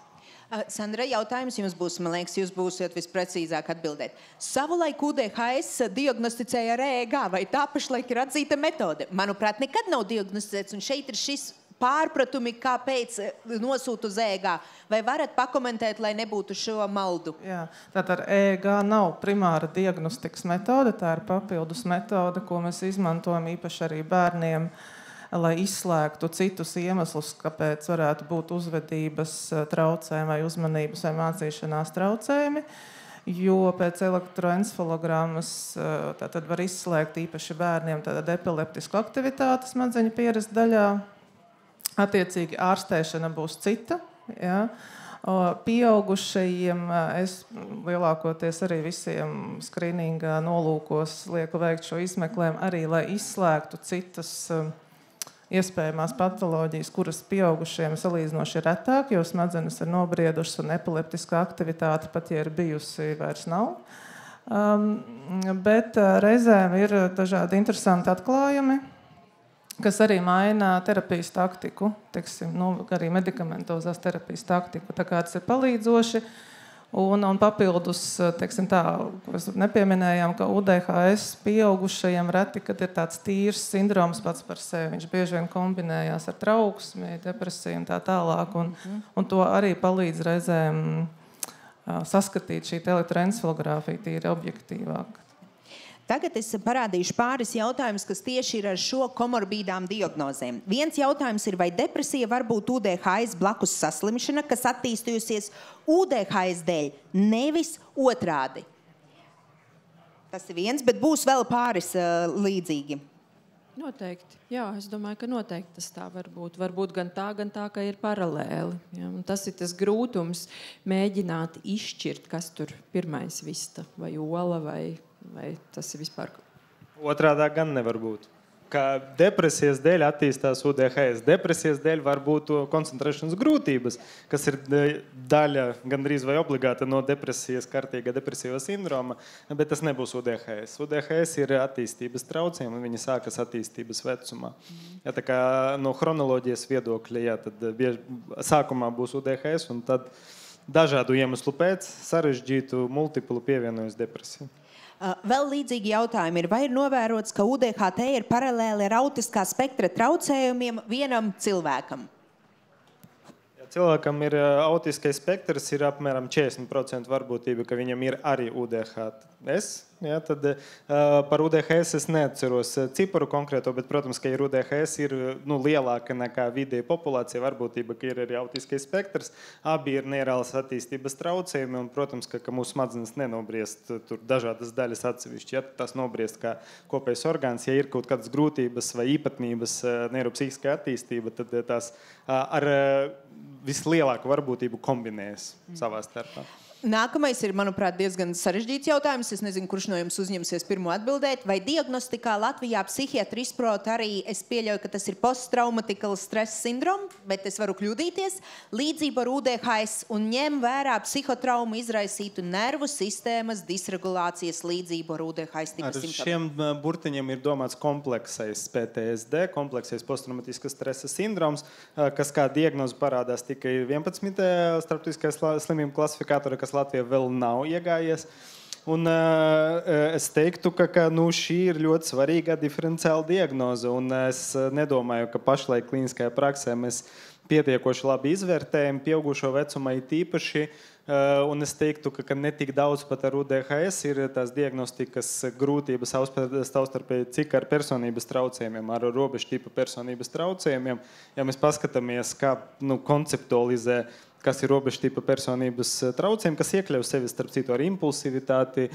Sandra, jautājums jums būs, man liekas, jūs būsiet visprecīzāk atbildēt. Savulaik UDHS diagnosticēja ar EEG, vai tā pašlaik ir atzīta metode? Manuprāt, nekad nav diagnosticēts, un šeit ir šis pārpratumi, kāpēc nosūt uz EEG. Vai varat pakomentēt, lai nebūtu šo maldu? Jā, tātad EEG nav primāra diagnostikas metode, tā ir papildus metode, ko mēs izmantojam īpaši arī bērniem, lai izslēgtu citus iemeslus, kāpēc varētu būt uzvedības traucējumi vai uzmanības vai mācīšanās traucējumi, jo pēc elektroencefalogrammas tātad var izslēgt īpaši bērniem tātad epileptisku aktivitāti smadzeņu pieres daļā. Attiecīgi ārstēšana būs cita, ja. Pieaugušajiem es lielākoties arī visiem skrīninga nolūkos lieku veikt šo izmeklējumu arī, lai izslēgtu citas iespējamās patoloģijas, kuras pieaugušiem salīdzinoši retāk, jo smadzenes ir nobriedušas un epileptiskā aktivitāte, pat ja ir bijusi, vairs nav. Bet reizēm ir dažādi interesanti atklājumi, kas arī maina terapijas taktiku, teiksim, arī medikamentozās terapijas taktiku. Tā kā tas ir palīdzoši. Un papildus, teiksim tā, ko mēs nepieminējām, ka UDHS pieaugušajiem reti, kad ir tāds tīrs sindroms pats par sevi. Viņš bieži vien kombinējās ar trauksmi, depresiju un tā tālāk. Un to arī palīdz reizēm saskatīt šī elektroencefalogrāfija tīri objektīvāk. Tagad es parādīšu pāris jautājumus, kas tieši ir ar šo komorbīdām diagnozēm. Viens jautājums ir, vai depresija var būt UDHS blakus saslimšana, kas attīstījusies UDHS dēļ, nevis otrādi. Tas ir viens, bet būs vēl pāris līdzīgi. Noteikti. Jā, es domāju, ka noteikti tas tā var būt. Varbūt gan tā, ka ir paralēli. Ja? Un tas ir tas grūtums mēģināt izšķirt, kas tur pirmais vista, vai ola, vai tas ir vispār. Otrādā gan nevar būt. ka depresijas dēļ attīstās UDHS. Depresijas dēļ var būt koncentrēšanas grūtības, kas ir daļa gandrīz vai obligāta no depresijas, kārtīga depresīva sindroma, bet tas nebūs UDHS. UDHS ir attīstības traucējumi, un viņi sākas attīstības vecumā. Ja, tā kā no chronoloģijas viedokļa, ja, tad sākumā būs UDHS, un tad dažādu iemeslu pēc sarežģītu multiplu pievienojas depresiju. Vēl līdzīgi jautājumi ir, vai ir novērots, ka UDHT ir paralēli ar autiskā spektra traucējumiem vienam cilvēkam? Ja cilvēkam ir autiskais spektrs, ir apmēram 40% varbūtība, ka viņam ir arī UDHS. Ja, tad par UDHS es neatceros ciparu konkrēto, bet, protams, ka ir UDHS ir lielāka nekā vidēja populācija, varbūtība, ka ir arī autiskais spektrs. Abi ir neirālas attīstības traucējumi, un, protams, ka mūsu smadzenes nenobriest tur dažādas daļas atsevišķi. Ja tas nobriest kā kopējs orgāns, ja ir kaut kādas grūtības vai īpatnības neiropsihiskā attīstība, tad tās ar vislielāku varbūtību kombinējas savā starpā. Nākamais ir, manuprāt, diezgan sarežģīts jautājums. Es nezinu, kurš no jums uzņemsies pirmo atbildēt. Vai diagnostikā Latvijā psihiatri izprot arī, es pieļauju, ka tas ir posttraumatikal stresa sindroms, bet es varu kļūdīties, līdzību ar UDHS un ņem vērā psihotraumu izraisītu nervu sistēmas disregulācijas līdzību ar UDHS tipa simptomiem? Ar šiem burtiņiem ir domāts kompleksais PTSD, kompleksais posttraumatiskas stresa sindroms, kas kā diagnoze parādās tikai 11. starptautiskajā slimību klasifikātorā, kas Latvijā vēl nav iegājies. Un es teiktu, ka šī ir ļoti svarīga diferenciāla diagnoze, un es nedomāju, ka pašlaik klīniskajā praksē mēs pietiekoši labi izvērtējam pieaugušo vecumā īpaši, un es teiktu, ka ne tik daudz pat ar UDHS ir tās diagnostikas grūtības savstarpēji, cik ar personības traucējumiem, ar robežu tipa personības traucējumiem. Ja mēs paskatāmies, kā konceptualizē, kas ir robežu tipa personības traucējumi, kas iekļauj sevi starp citu ar impulsivitāti,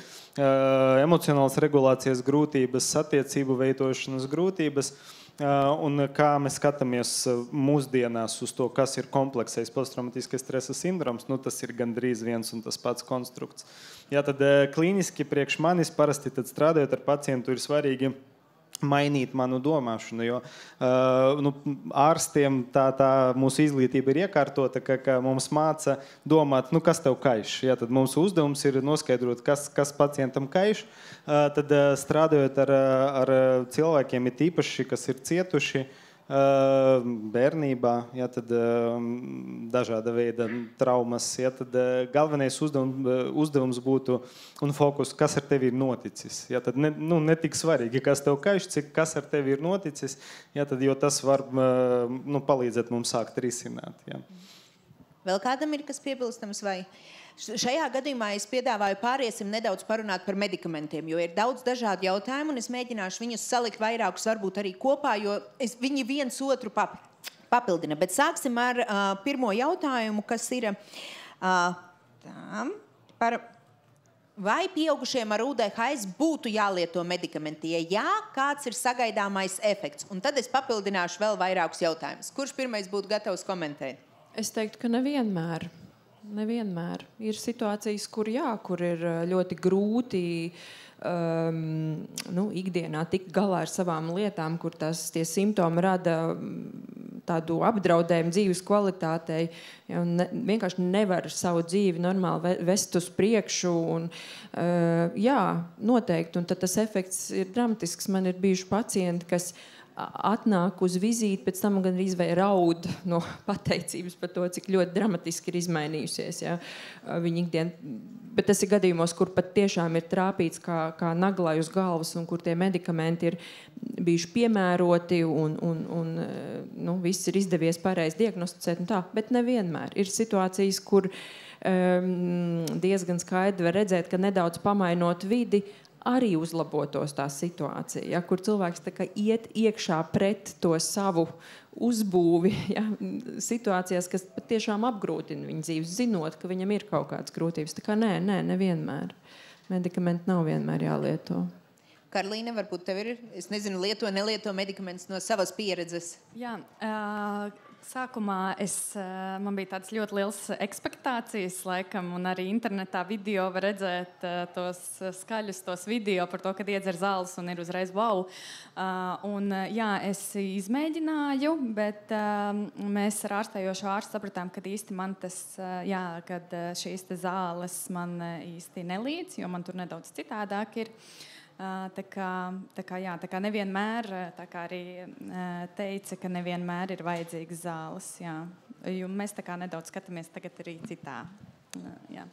emocionālas regulācijas grūtības, attiecību veidošanas grūtības. Un kā mēs skatāmies mūsdienās uz to, kas ir kompleksais posttraumatiskais stresa sindroms, tas ir gandrīz viens un tas pats konstrukts. Jā, tad klīniski priekš manis parasti tad strādājot ar pacientu ir svarīgi mainīt manu domāšanu, jo ārstiem tā mūsu izglītība ir iekārtota, ka mums māca domāt, kas tev kaiš. Ja, tad mūsu uzdevums ir noskaidrot, kas pacientam kaiš. Tad strādājot ar cilvēkiem, ir īpaši, kas ir cietuši bērnībā, ja, tad dažāda veida traumas, ja, tad galvenais uzdevums būtu un fokus, kas ar tevi ir noticis. Ja, tad ne tik svarīgi, kas tev kaiš, cik kas ar tevi ir noticis, ja, tad, jo tas var palīdzēt mums sākt risināt. Ja. Vēl kādam ir kas piebilstams vai? Šajā gadījumā es piedāvāju pāriesim nedaudz parunāt par medikamentiem, jo ir daudz dažādu jautājumu, un es mēģināšu viņus salikt vairākus varbūt arī kopā, jo viņi viens otru papildina. Bet sāksim ar pirmo jautājumu, kas ir par vai pieaugušiem ar UDHS būtu jālieto medikamenti. Ja jā, kāds ir sagaidāmais efekts? Un tad es papildināšu vēl vairākus jautājumus. Kurš pirmais būtu gatavs komentēt? Es teiktu, ka nevienmēr. Nevienmēr. Ir situācijas, kur ir ļoti grūti ikdienā tikt galā ar savām lietām, kur tie simptomi rada tādu apdraudējumu dzīves kvalitātei. Ja, vienkārši nevar savu dzīvi normāli vest uz priekšu. Un, jā, noteikti. Un tad tas efekts ir dramatisks. Man ir bijuši pacienti, kas atnāk uz vizīti, pēc tam gandrīz vai raud no pateicības par to, cik ļoti dramatiski ir izmainījusies. Ja? Viņa ikdien, bet tas ir gadījumos, kur pat tiešām ir trāpīts kā naglai uz galvas un kur tie medikamenti ir bijuši piemēroti un viss ir izdevies pareizi diagnosticēt un tā, bet nevienmēr. Ir situācijas, kur diezgan skaidri var redzēt, ka nedaudz pamainot vidi, arī uzlabotos tā situācija, ja, kur cilvēks tā kā iet iekšā pret to savu uzbūvi, ja, situācijās, kas tiešām apgrūtina viņa dzīves, zinot, ka viņam ir kaut kādas grūtības. Tā kā nevienmēr. Medikamenti nav vienmēr jālieto. Karlīne, varbūt tev ir, es nezinu, nelieto medikamentus no savas pieredzes. Jā, Sākumā man bija tādas ļoti liels ekspektācijas, laikam, un arī internetā video var redzēt tos skaļus, tos video par to, kad iedzer zāles un ir uzreiz wow. Jā, es izmēģināju, bet mēs ar ārstējošo ārstu sapratām, ka īsti man tas, kad šīs te zāles man īsti nelīdz, jo man tur nedaudz citādāk ir. Tā kā nevienmēr, tā kā arī teica, ka nevienmēr ir vajadzīgas zāles, jā. Jo mēs tā kā nedaudz skatāmies tagad arī citā, jā.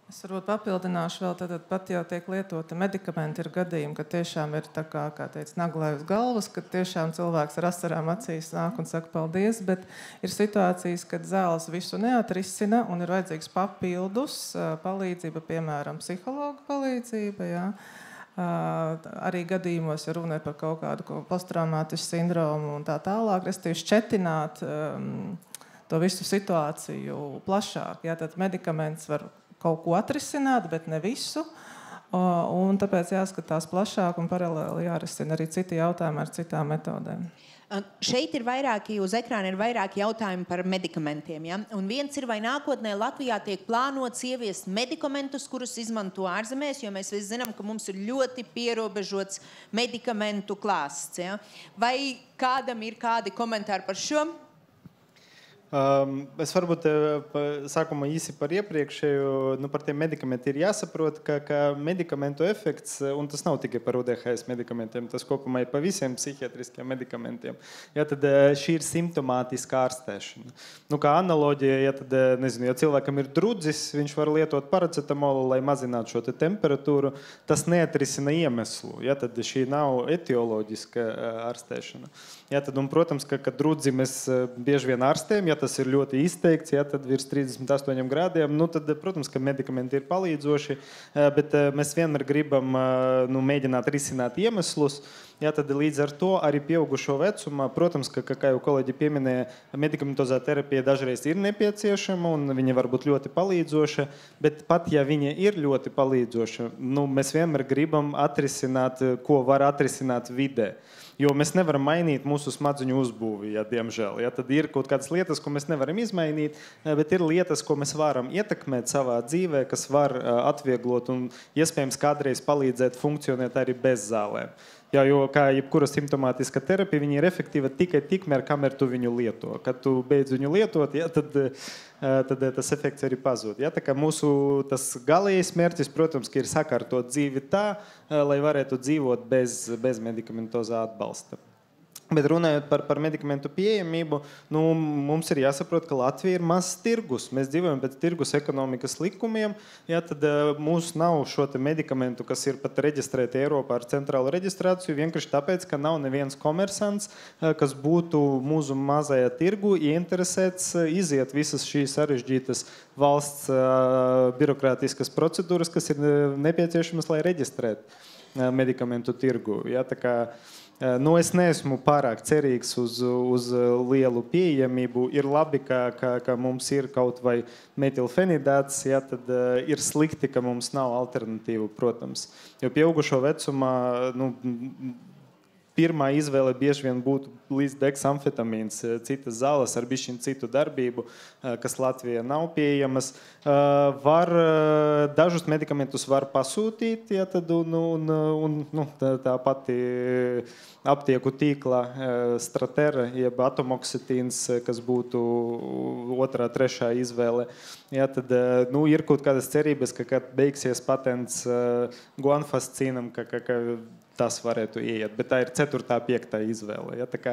Es varbūt papildināšu vēl, tad pat jau tiek lietota medikamenti, ir gadījumi, ka tiešām ir tā kā teica, naglai uz galvas, ka tiešām cilvēks ar asarām acīs nāk un saka paldies, bet ir situācijas, kad zāles visu neatrisina un ir vajadzīgs papildus palīdzība, piemēram, psihologa palīdzība, jā. Arī gadījumos, ja runē par kaut kādu posttraumātisku sindromu un tā tālāk, restīvi šķetināt to visu situāciju plašāk. Jā, tad medikaments var kaut ko atrisināt, bet ne visu. Un tāpēc jāskatās plašāk un paralēli jārisina arī citi jautājumi ar citām metodēm. Šeit ir vairāki, uz ekrāna ir vairāki jautājumi par medikamentiem. Ja? Un viens ir, vai nākotnē Latvijā tiek plānots ieviest medikamentus, kurus izmanto ārzemēs, jo mēs visi zinām, ka mums ir ļoti pierobežots medikamentu klāsts. Ja? Vai kādam ir kādi komentāri par šo? Es varbūt sākumā īsi par iepriekšēju, par tiem medikamentiem ir jāsaprot, ka medikamentu efekts, un tas nav tikai par UDHS medikamentiem, tas kopumā ir pa visiem psihiatriskiem medikamentiem. Ja, tad šī ir simptomātiska ārstēšana. Kā analoģija, ja cilvēkam ir drudzis, viņš var lietot paracetamolu, lai mazinātu šo temperatūru, tas neatrisina iemeslu. Ja, tad šī nav etioloģiska ārstēšana. Ja, tad, un, protams, ka drudzi mēs bieži vien ārstējam, ja tas ir ļoti izteikts, ja tad virs 38 grādiem, tad, protams, ka medikamenti ir palīdzoši, bet mēs vienmēr gribam mēģināt risināt iemeslus. Ja, tad līdz ar to arī pieaugušo vecumā, protams, kā jau kolēģi pieminēja, medikamentozā terapija dažreiz ir nepieciešama un viņa var būt ļoti palīdzoša, bet pat ja viņa ir ļoti palīdzoša, mēs vienmēr gribam atrisināt, ko var atrisināt vidē. Jo mēs nevaram mainīt mūsu smadzeņu uzbūvi, diemžēl. Ja, tad ir kaut kādas lietas, ko mēs nevaram izmainīt, bet ir lietas, ko mēs varam ietekmēt savā dzīvē, kas var atvieglot un iespējams kādreiz palīdzēt funkcionēt arī bez zālēm. Jā, jo kā jebkura simptomātiska terapija, viņa ir efektīva tikai tikmēr, kamēr tu viņu lieto. Kad tu beidz viņu lietot, tad tas efekts arī pazūd. Ja, tā kā mūsu tas galējais mērķis, protams, ir sakārtot dzīvi tā, lai varētu dzīvot bez medikamentozā atbalsta. Bet runājot par medikamentu pieejamību, mums ir jāsaprot, ka Latvija ir mazs tirgus. Mēs dzīvojam pēc tirgus ekonomikas likumiem. Ja, tad mums nav šo medikamentu, kas ir pat reģistrēti Eiropā ar centrālu reģistrāciju, vienkārši tāpēc, ka nav neviens komersants, kas būtu mūsu mazajā tirgu ieinteresēts iziet visas šīs sarežģītas valsts birokrātiskas procedūras, kas ir nepieciešamas, lai reģistrētu medikamentu tirgu. Ja, tā kā es neesmu pārāk cerīgs uz lielu pieejamību. Ir labi, ka mums ir kaut vai metilfenidāts, ja, tad ir slikti, ka mums nav alternatīvu, protams. Jo pieaugušo vecumā pirmā izvēle bieži vien būtu līdzdeksamfetamīns, citas zāles ar bišķiņ citu darbību, kas Latvijā nav pieejamas. Dažus medikamentus var pasūtīt, ja, tad, tā pati aptieku tīkla Stratera, jeb atomoksitīns, kas būtu otrā, trešā izvēle. Ja, tad ir kaut kādas cerības, ka kad beigsies patents guanfascīnam, ka tas varētu ieiet, bet tā ir 4., 5. izvēle. Ja, tā kā,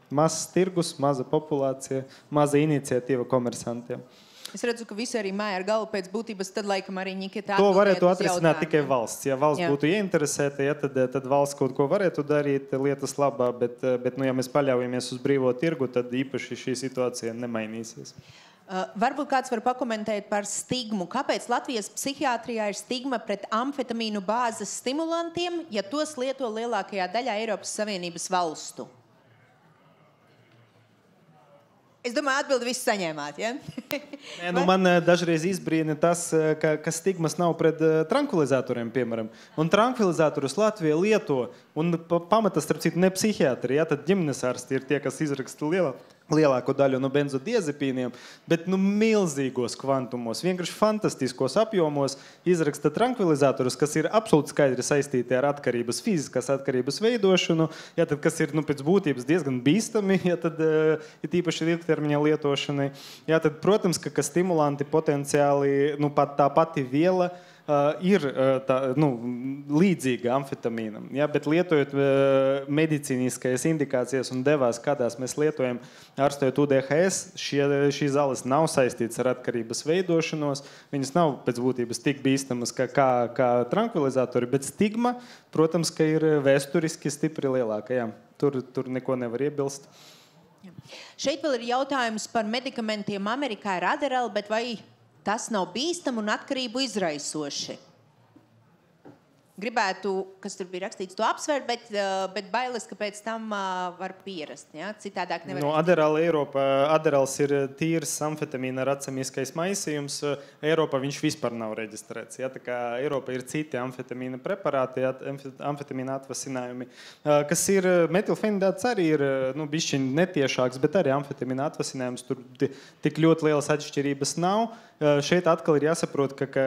mazs tirgus, maza populācija, maza iniciatīva komersantiem. Es redzu, ka visi arī māja ar galvu pēc būtības, tad laikam arī Nikita to varētu atrisināt tikai valsts. Ja valsts būtu ieinteresēta, ja, tad valsts kaut ko varētu darīt lietas labā, bet ja mēs paļaujamies uz brīvo tirgu, tad īpaši šī situācija nemainīsies. Varbūt kāds var pakomentēt par stigmu. Kāpēc Latvijas psihiatrijā ir stigma pret amfetamīnu bāzes stimulantiem, ja tos lieto lielākajā daļā Eiropas Savienības valstu? Es domāju, atbildi visu saņēmāt, ja? Nē, nu man dažreiz izbrīna tas, ka stigmas nav pret trankvilizatoriem, piemēram. Un trankvilizatorus Latvija lieto, un pamata, starp citu, ne psihiatri, ja? Tad ģimenes ārsti ir tie, kas izraksta lielāko daļu no benzodiazepīniem, bet milzīgos kvantumos, vienkārši fantastiskos apjomos izraksta trankvilizatorus, kas ir absolūti skaidri saistīti ar atkarības, fiziskās atkarības veidošanu, ja, tad, kas ir pēc būtības diezgan bīstami, ja, tad, ir tīpaši ilgtermiņa lietošanai. Ja, tad, protams, ka stimulanti potenciāli, pat tā pati viela, ir tā, līdzīga amfetamīnam, ja, bet lietojot medicīniskais indikācijas un devās, kādās mēs lietojam ārstojot UDHS, šī zāles nav saistītas ar atkarības veidošanos, viņas nav pēc būtības tik bīstamas kā trankvilizatori, bet stigma, protams, ka ir vēsturiski stipri lielāka. Ja. Tur neko nevar iebilst. Šeit vēl ir jautājums par medikamentiem Amerikā ir Adderall, bet vai tas nav bīstam un atkarību izraisoši? Gribētu, kas tur bija rakstīts, to apsvērt, bet bailes, ka pēc tam var pierast. Ja? Citādāk nevar. No Adderall Eiropā, Adderalls ir tīrs amfetamīna racemiskais maisījums. Eiropā viņš vispār nav reģistrēts. Ja? Tā kā Eiropā ir citi amfetamīna preparāti, amfetamīna atvasinājumi, kas ir metilfenidāts arī ir bišķiņ netiešāks, bet arī amfetamīna atvasinājums tur tik ļoti lielas atšķirības nav. Šeit atkal ir jāsaprot, ka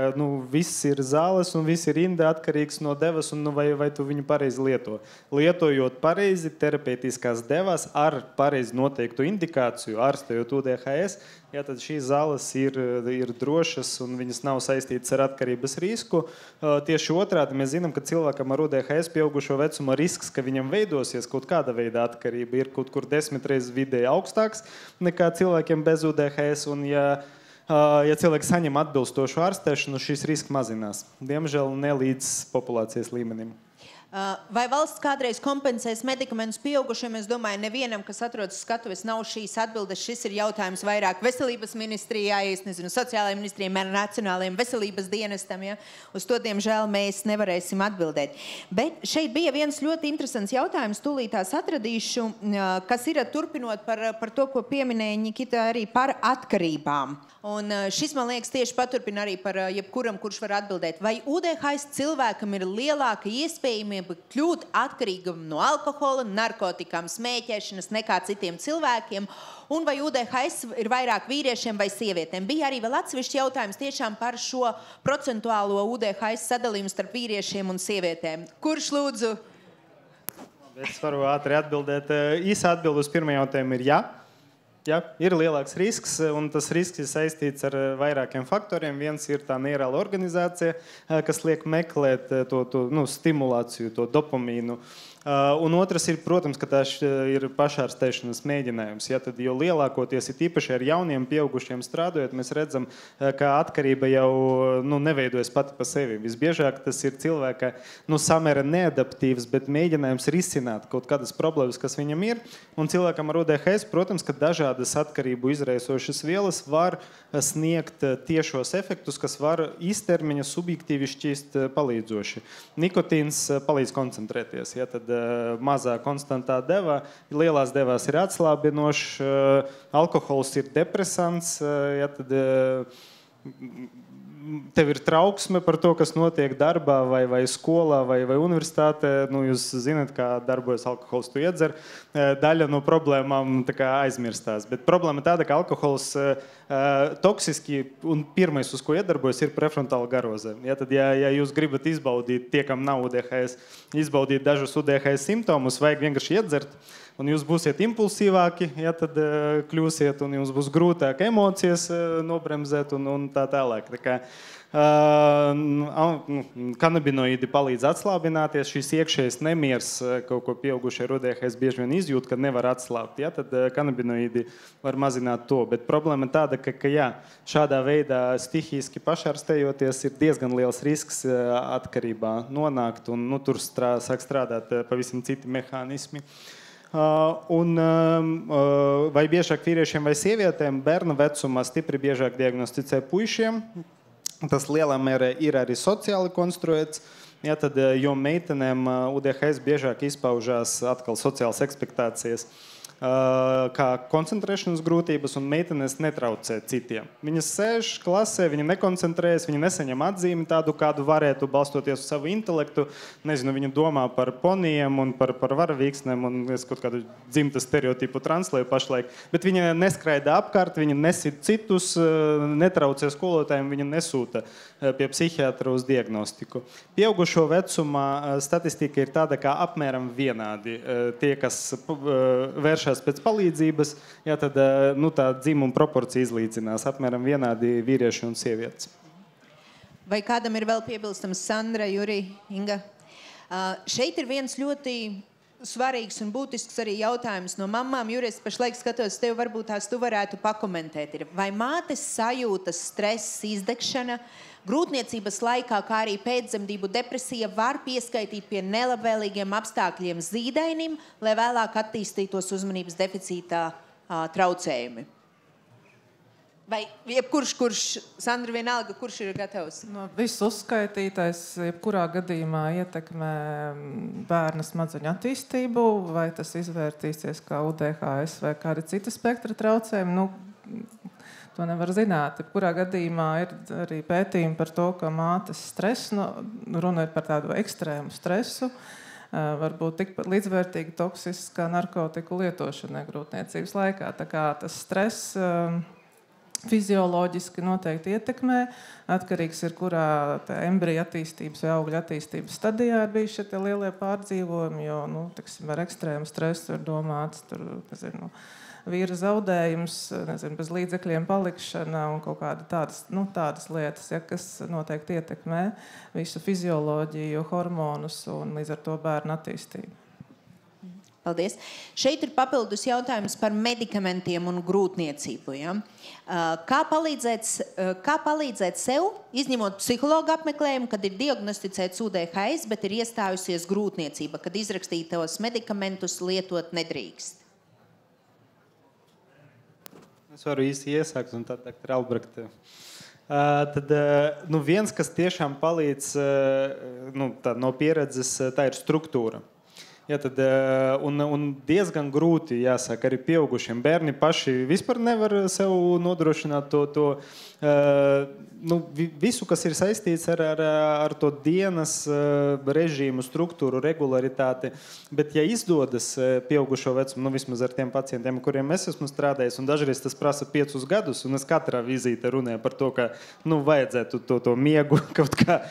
viss ir zāles un viss ir rinda atkarīgs no devas un vai tu viņu pareizi lieto. Lietojot pareizi terapeitiskās devas ar pareizi noteiktu indikāciju, ārstojot UDHS, ja, tad šīs zāles ir drošas un viņas nav saistītas ar atkarības risku. Tieši otrādi mēs zinām, ka cilvēkam ar UDHS pieaugušo vecuma risks, ka viņam veidosies kaut kāda veida atkarība, ir kaut kur 10 reizes vidēji augstāks nekā cilvēkiem bez UDHS. Un ja cilvēki saņem atbilstošu ārstēšanu, šis risks mazinās. Diemžēl ne līdz populācijas līmenim. Vai valsts kādreiz kompensēs medikamentus pieaugušiem? Es domāju, nevienam, kas atrodas skatuves, nav šīs atbildes. Šis ir jautājums vairāk veselības ministrijai, es nezinu, sociālajai ministrijai, nacionālajiem veselības dienestam. Ja? Uz to, diemžēl, mēs nevarēsim atbildēt. Bet šeit bija viens ļoti interesants jautājums, tūlītās atradīšu, kas ir turpinot par to, ko pieminēja Nikita arī par atkarībām. Un šis, man liekas, tieši paturpina arī par jebkuram, kurš var atbildēt. Vai UDHS cilvēkam ir lielāka iespējamība kļūt atkarīgam no alkohola, narkotikām, smēķēšanas nekā citiem cilvēkiem? Un vai UDHS ir vairāk vīriešiem vai sievietēm? Bija arī vēl atsevišķi jautājums tiešām par šo procentuālo UDHS sadalījumu starp vīriešiem un sievietēm. Kurš lūdzu? Es varu ātri atbildēt. Īsa atbilde uz pirmo jautājumu ir jā. Ja, ir lielāks risks, un tas risks ir saistīts ar vairākiem faktoriem. Viens ir tā neirāla organizācija, kas liek meklēt to stimulāciju, to dopamīnu. Un otrs ir, protams, ka tā ir pašārstēšanas mēģinājums. Ja, tad, jo lielākoties ir īpaši ar jauniem pieaugušiem strādājot, mēs redzam, ka atkarība jau neveidojas pati pa sevi. Visbiežāk tas ir cilvēka samēra neadaptīvs, bet mēģinājums risināt kaut kādas problēmas, kas viņam ir. Un cilvēkam ar UDHS, protams, ka dažādas atkarību izraisošas vielas var sniegt tiešos efektus, kas var īstermiņa subjektīvi šķist palīdzoši. Nikotīns palīdz koncentrēties. Ja, tad mazā konstantā deva, lielās devās ir atslābinošs, alkohols ir depresants, ja, tad tev ir trauksme par to, kas notiek darbā vai skolā vai universitātē. Jūs zināt, kā darbojas alkohols, tu iedzer. Daļa no problēmām aizmirstās. Bet problēma tāda, ka alkohols toksiski un pirmais, uz ko iedarbojas, ir prefrontāla garoze. Ja, tad, ja jūs gribat izbaudīt, tie, kam nav UDHS, izbaudīt dažus UDHS simptomus, vajag vienkārši iedzert, un jūs būsiet impulsīvāki, ja, tad kļūsiet, un jums būs grūtāk emocijas nobremzēt un tā tālāk. Tā kā, kanabinoīdi palīdz atslābināties, šis iekšējais nemiers, kaut ko pieaugušie ar UDHS bieži vien izjūt, kad nevar atslābt, ja, tad kanabinoīdi var mazināt to. Bet problēma ir tāda, ka jā, šādā veidā stihiski pašārstējoties ir diezgan liels risks atkarībā nonākt, un tur sāk strādāt pavisam citi mehānismi. Vai biežāk vīriešiem vai sievietēm bērnu vecumā stipri biežāk diagnosticē puišiem. Tas lielā mērā ir arī sociāli konstruēts. Ja, tad, jo meitenēm UDHS biežāk izpaužās atkal sociālas ekspektācijas. kā koncentrēšanas grūtības, un meitenes netraucē citiem. Viņas sēž klasē, viņa nekoncentrējas, viņa nesaņem atzīmi tādu, kādu varētu, balstoties uz savu intelektu. Nezinu, viņa domā par ponijiem un par varavīksnēm, un es kaut kādu dzimtas stereotipu translēju pašlaik. Bet viņa neskraida apkārt, viņa nesit citus, netraucē skolotājiem, viņa nesūta pie psihiatra uz diagnostiku. Pieaugušo vecumā statistika ir tāda, kā apmēram vienādi. Tie, kas vēršās pēc palīdzības, jā, tad tā dzimuma proporcija izlīdzinās. Apmēram vienādi vīrieši un sievietes. Vai kādam ir vēl piebilstams? Sandra, Juri, Inga? Šeit ir viens ļoti svarīgs un būtisks arī jautājums no mamām. Juri, es pašlaik skatos, tev varbūt tās tu varētu pakomentēt. Vai mātes sajūtas, stress, izdegšana grūtniecības laikā, kā arī pēcdzemdību depresija var pieskaitīt pie nelabvēlīgiem apstākļiem zīdainim, lai vēlāk attīstītos uzmanības deficītā traucējumi? Vai jebkurš, Sandra, vienalga, kurš ir gatavs? Viss uzskaitītais, jebkurā gadījumā ietekmē bērna smadzeņu attīstību, vai tas izvērtīsies kā UDHS vai kādi citi spektra traucējumi. To nevar zināt. Jebkurā gadījumā ir arī pētījumi par to, ka mātes stress, runa ir par tādu ekstrēmu stresu, var būt tikpat līdzvērtīgi toksisks kā narkotiku lietošanai grūtniecības laikā. Tā kā tas stress fizioloģiski noteikti ietekmē. Atkarīgs ir, kurā embrija attīstības vai augļa attīstības stadijā ir bijuši šie lielie pārdzīvojumi, jo, ar ekstrēmu stresu ir domāts vīra zaudējums, bez līdzekļiem palikšana un kaut kāda tādas lietas, kas noteikti ietekmē visu fizioloģiju, hormonus un līdz ar to bērnu attīstību. Paldies. Šeit ir papildus jautājums par medikamentiem un grūtniecību. Ja? Kā palīdzēt sev, izņemot psihologu apmeklējumu, kad ir diagnosticēts UDHS, bet ir iestājusies grūtniecība, kad izrakstītos medikamentus lietot nedrīkst? Es varu īsti iesākt, un tad Dr. Albrecht. Viens, kas tiešām palīdz no pieredzes, tā ir struktūra. Ja, un diezgan grūti, jāsaka, arī pieaugušiem. Bērni paši vispār nevar sev nodrošināt to visu, kas ir saistīts ar to dienas režīmu, struktūru, regularitāti. Bet, ja izdodas pieaugušo vecumu, vismaz ar tiem pacientiem, kuriem es esmu strādājis, un dažreiz tas prasa 5 gadus, un es katrā vizīte runāju par to, ka vajadzētu to miegu kaut kā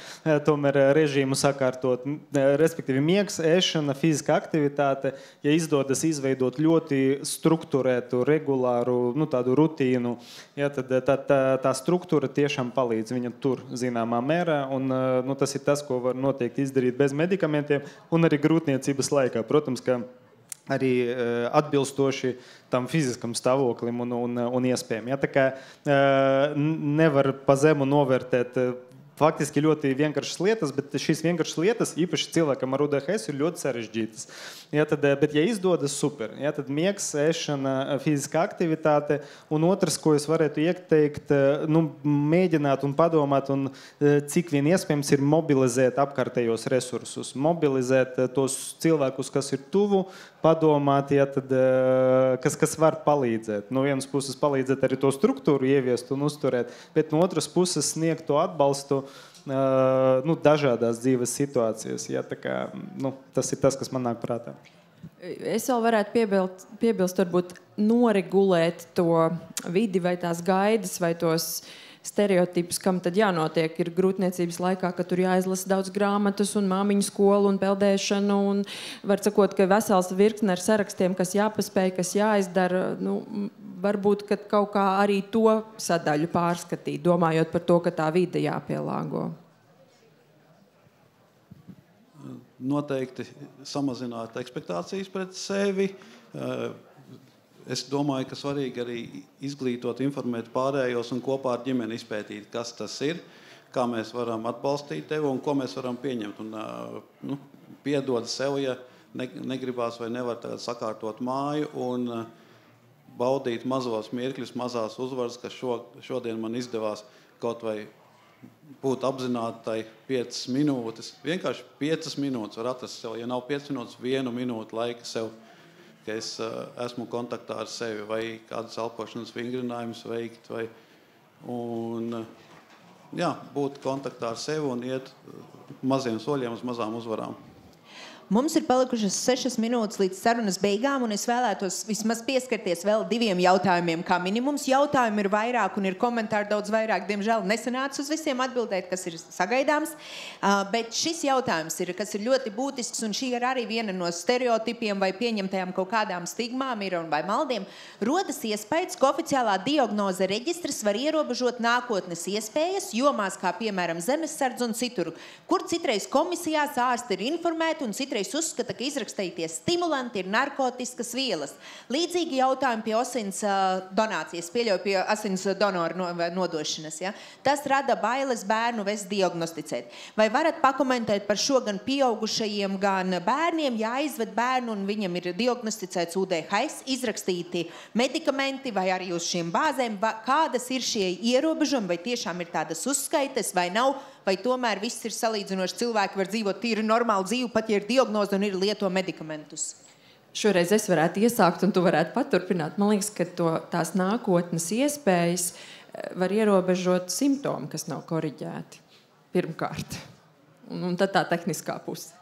tomēr režīmu sakārtot. Respektīvi, miegs, ēšana, fiziskā aktivitāte, ja izdodas izveidot ļoti strukturētu, regulāru, tādu rutīnu, ja, tad tā struktūra tiešām palīdz. Viņa tur zināmā mērā, un tas ir tas, ko var noteikti izdarīt bez medikamentiem, un arī grūtniecības laikā. Protams, ka arī atbilstoši tam fiziskam stāvoklim un iespējām. Ja, tā kā nevar pa zemu novērtēt faktiski ļoti vienkāršas lietas, bet šīs vienkāršas lietas, īpaši cilvēkam ar UDHS, ir ļoti sarežģītas. Ja, bet, ja izdodas, super. Ja, tad miegs, ēšana, fiziskā aktivitāte, un otrs, ko es varētu ieteikt, mēģināt un padomāt, un cik vien iespējams ir mobilizēt apkārtējos resursus, mobilizēt tos cilvēkus, kas ir tuvu, padomāt, ja, tad, kas var palīdzēt. No vienas puses palīdzēt arī to struktūru ieviest un uzturēt, bet no otras puses sniegt to atbalstu dažādās dzīves situācijas. Ja, tā kā, tas ir tas, kas man nāk prātā. Es vēl varētu piebilst, varbūt noregulēt to vidi vai tās gaidas vai tos stereotipus, kam tad jānotiek ir grūtniecības laikā, ka tur jāizlasa daudz grāmatas un māmiņu skolu un peldēšanu un var sakot, ka vesels virkne ar sarakstiem, kas jāpaspēj, kas jāizdara, varbūt, ka kaut kā arī to sadaļu pārskatīt, domājot par to, ka tā vide jāpielāgo. Noteikti samazināt ekspektācijas pret sevi. Es domāju, ka svarīgi arī izglītot, informēt pārējos un kopā ar ģimeni izpētīt, kas tas ir, kā mēs varam atbalstīt tevi un ko mēs varam pieņemt. Un, piedod sev, ja negribās vai nevar tagad sakārtot māju un baudīt mazos mirkļus, mazās uzvaras, ka šodien man izdevās kaut vai būt apzinātai 5 minūtes. Vienkārši 5 minūtes var atrast sev. Ja nav 5 minūtes, 1 minūte laika sev ka es esmu kontaktā ar sevi, vai kādas elpošanas vingrinājumus veikt, būt kontaktā ar sevi un iet maziem soļiem uz mazām uzvarām. Mums ir palikušas 6 minūtes līdz sarunas beigām, un es vēlētos vismaz pieskarties vēl 2 jautājumiem kā minimums. Jautājumi ir vairāk un ir komentāri daudz vairāk. Diemžēl nesanāca uz visiem atbildēt, kas ir sagaidāms. Bet šis jautājums ir, kas ir ļoti būtisks, un šī ir arī viena no stereotipiem vai pieņemtajām kaut kādām stigmām ir un vai maldiem. Rodas iespējas, ka oficiālā diagnoze reģistrs var ierobežot nākotnes iespējas jomās, kā piemēram zemesardze un citur, kur citreiz komisijās ārsti ir informēti un citreiz uzskata, ka izrakstītie stimulanti ir narkotiskas vielas. Līdzīgi jautājumi pie asins donācijas, pieļauju pie asins donoru nodošanas. Ja? Tas rada bailes bērnu vest diagnosticēt. Vai varat pakomentēt par šo gan pieaugušajiem, gan bērniem, ja aizved bērnu un viņam ir diagnosticēts UDHS, izrakstīti medikamenti vai arī uz šiem bāzēm, kādas ir šie ierobežumi, vai tiešām ir tādas uzskaites vai nav, vai tomēr viss ir salīdzinoši, cilvēki var dzīvot tīri normālu dzīvi, pat ja ir diagnoze un ir lieto medikamentus? Šoreiz es varētu iesākt, un tu varētu paturpināt. Man liekas, ka tās nākotnes iespējas var ierobežot simptomi, kas nav koriģēti. Pirmkārt. Un tad tā tehniskā puse.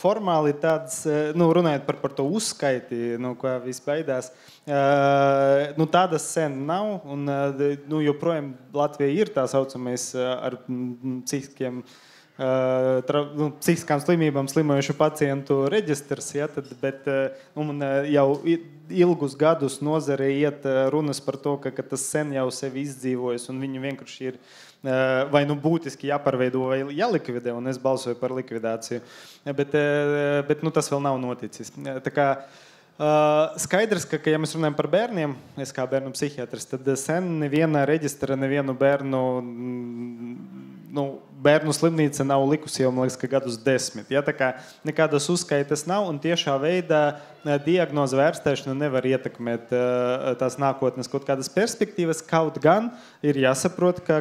Formāli tāds, runājot par to uzskaiti, kā viss baidās, tādas sen nav, un joprojām Latvijā ir tā saucamais ar psihiskām slimībām slimojušu pacientu reģistrs, ja, bet jau ilgus gadus nozare iet runas par to, ka tas sen jau sevi izdzīvojas, un viņi vienkārši ir vai būtiski jāpārveido vai jālikvidē, un es balsoju par likvidāciju. Bet tas vēl nav noticis. Tā kā skaidrs, ka ja mēs runājam par bērniem, es kā bērnu psihiatrs, tad sen neviena reģistra, nevienu bērnu slimnīca nav likusi jau, man liekas, ka gadus 10. Ja, tā kā nekādas uzskaitas nav, un tiešā veidā diagnoze vērstēšana nevar ietekmēt tās nākotnes kaut kādas perspektīvas, kaut gan ir jāsaprot, ka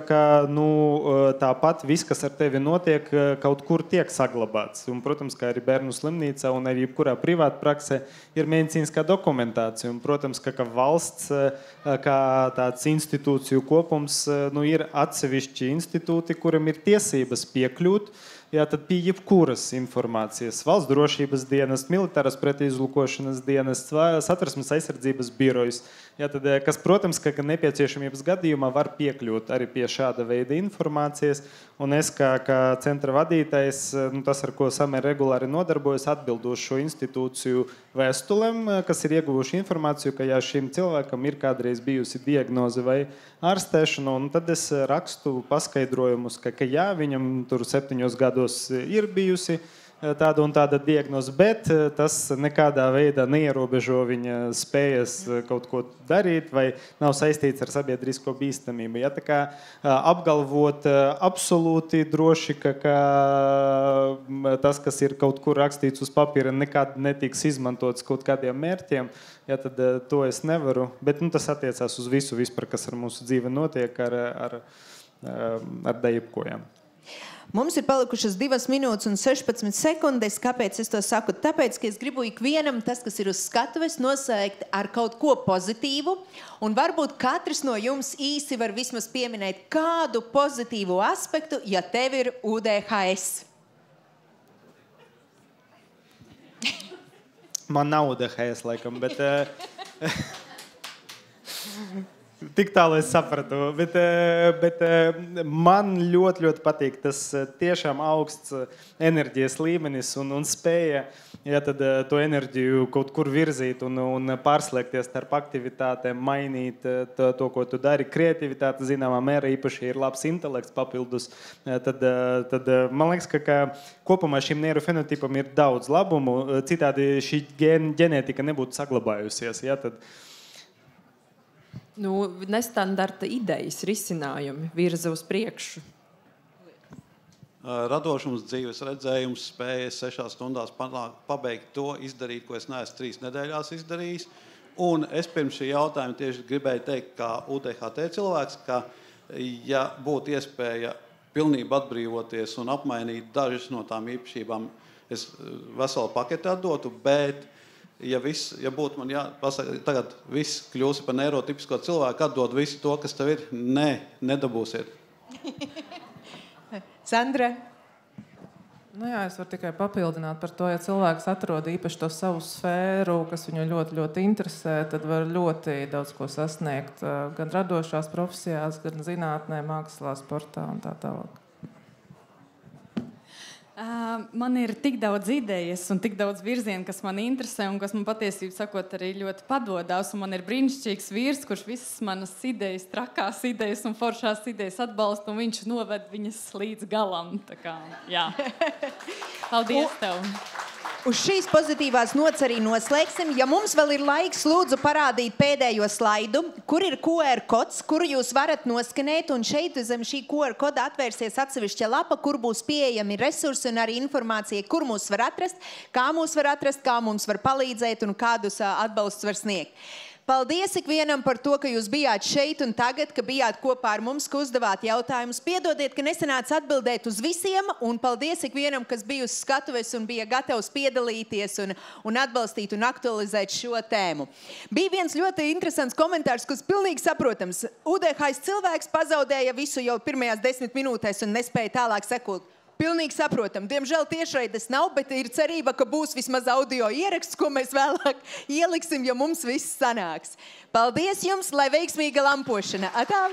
tāpat viss, kas ar tevi notiek, kaut kur tiek saglabāts. Un, protams, kā arī bērnu slimnīca un arī jebkurā privāta praksē ir medicīniskā dokumentācija. Un, protams, ka valsts, kā tāds institūciju kopums, ir atsevišķi institūti, kuram ir tiesības piekļūt, tad pie jebkuras informācijas. Valsts drošības dienas, militāras pretizlūkošanas dienas, Satversmes aizsardzības birojas, kas, protams, ka nepieciešamības gadījumā var piekļūt arī pie šāda veida informācijas. Un es kā centra vadītājs, tas, ar ko Samēr regulāri nodarbojas, atbildu uz šo institūciju vēstulēm, kas ir ieguvuši informāciju, ka ja šim cilvēkam ir kādreiz bijusi diagnoze vai ārstēšana, un tad es rakstu paskaidrojumus, ka jā, viņam tur 7 gados ir bijusi tāda un tāda diagnoze, bet tas nekādā veidā neierobežo viņa spējas kaut ko darīt vai nav saistīts ar sabiedrisko bīstamību. Ja, tā kā apgalvot absolūti droši, ka tas, kas ir kaut kur rakstīts uz papīra, nekad netiks izmantots kaut kādiem mērķiem, ja, tad to es nevaru. Bet tas attiecās uz visu vispār, kas ar mūsu dzīve notiek ar jebkojām. Mums ir palikušas 2 minūtes un 16 sekundes. Kāpēc es to saku? Tāpēc, ka es gribu ikvienam, tas, kas ir uz skatuves, nosaukt ar kaut ko pozitīvu. Un varbūt katrs no jums īsi var vismaz pieminēt kādu pozitīvu aspektu, ja tev ir UDHS. Man nav UDHS, laikam, bet... Tik tālu es sapratu, bet man ļoti patīk tas tiešām augsts enerģijas līmenis un spēja to enerģiju kaut kur virzīt un pārslēgties starp aktivitātēm, mainīt to, ko tu dari. Kreativitāte, zināmā mērā, īpaši ir labs intelekts papildus. Tad man liekas, ka kopumā šim neirofenotipam ir daudz labumu, citādi šī ģenētika nebūtu saglabājusies. Ja, tad nestandarta idejas, risinājumi virza uz priekšu. Radošums, dzīves redzējums, spēja 6 stundās pabeigt to, izdarīt, ko es neesmu 3 nedēļās izdarījis. Un es pirms šī jautājuma tieši gribēju teikt, kā UDHT cilvēks, ka ja būtu iespēja pilnībā atbrīvoties un apmainīt dažas no tām īpašībām, es veselu paketi atdotu, bet ja būtu man jāpasaka, tagad viss kļūsi par neirotipisko cilvēku, atdod visu to, kas tev ir, nedabūsiet. Sandra? Nu jā, es varu tikai papildināt par to, ja cilvēks atrod īpaši to savu sfēru, kas viņu ļoti, ļoti interesē, tad var ļoti daudz ko sasniegt, gan radošās profesijās, gan zinātnē, mākslā, sportā un tā tālāk. Man ir tik daudz idejas un tik daudz virzienu, kas man interesē un kas man patiesībā sakot arī ļoti padodās. Un man ir brīnišķīgs vīrs, kurš visas manas idejas, trakās idejas un foršās idejas atbalsta, un viņš noved viņas līdz galam. Tā kā, jā. Paldies tev! Uz šīs pozitīvās nots arī noslēgsim. Ja mums vēl ir laiks, lūdzu parādīt pēdējo slaidu, kur ir QR kods, kuru jūs varat noskanēt, un šeit zem šī QR koda atvērsies atsevišķa lapa, kur būs pieejami resursi un arī informācija, kur mūs var atrast, kā mums var palīdzēt un kādus atbalstus var sniegt. Paldies ikvienam par to, ka jūs bijāt šeit un tagad, ka bijāt kopā ar mums, ka uzdevāt jautājumus. Piedodiet, ka nesanāca atbildēt uz visiem, un paldies ikvienam, kas bija uz skatuves un bija gatavs piedalīties un atbalstīt un aktualizēt šo tēmu. Bija viens ļoti interesants komentārs, kas pilnīgi saprotams. UDHs cilvēks pazaudēja visu jau pirmajās 10 minūtēs un nespēja tālāk sekot. Pilnīgi saprotam. Diemžēl tiešraides nav, bet ir cerība, ka būs vismaz audio ieraksts, ko mēs vēlāk ieliksim, ja mums viss sanāks. Paldies jums, lai veiksmīga lampošana. Atā!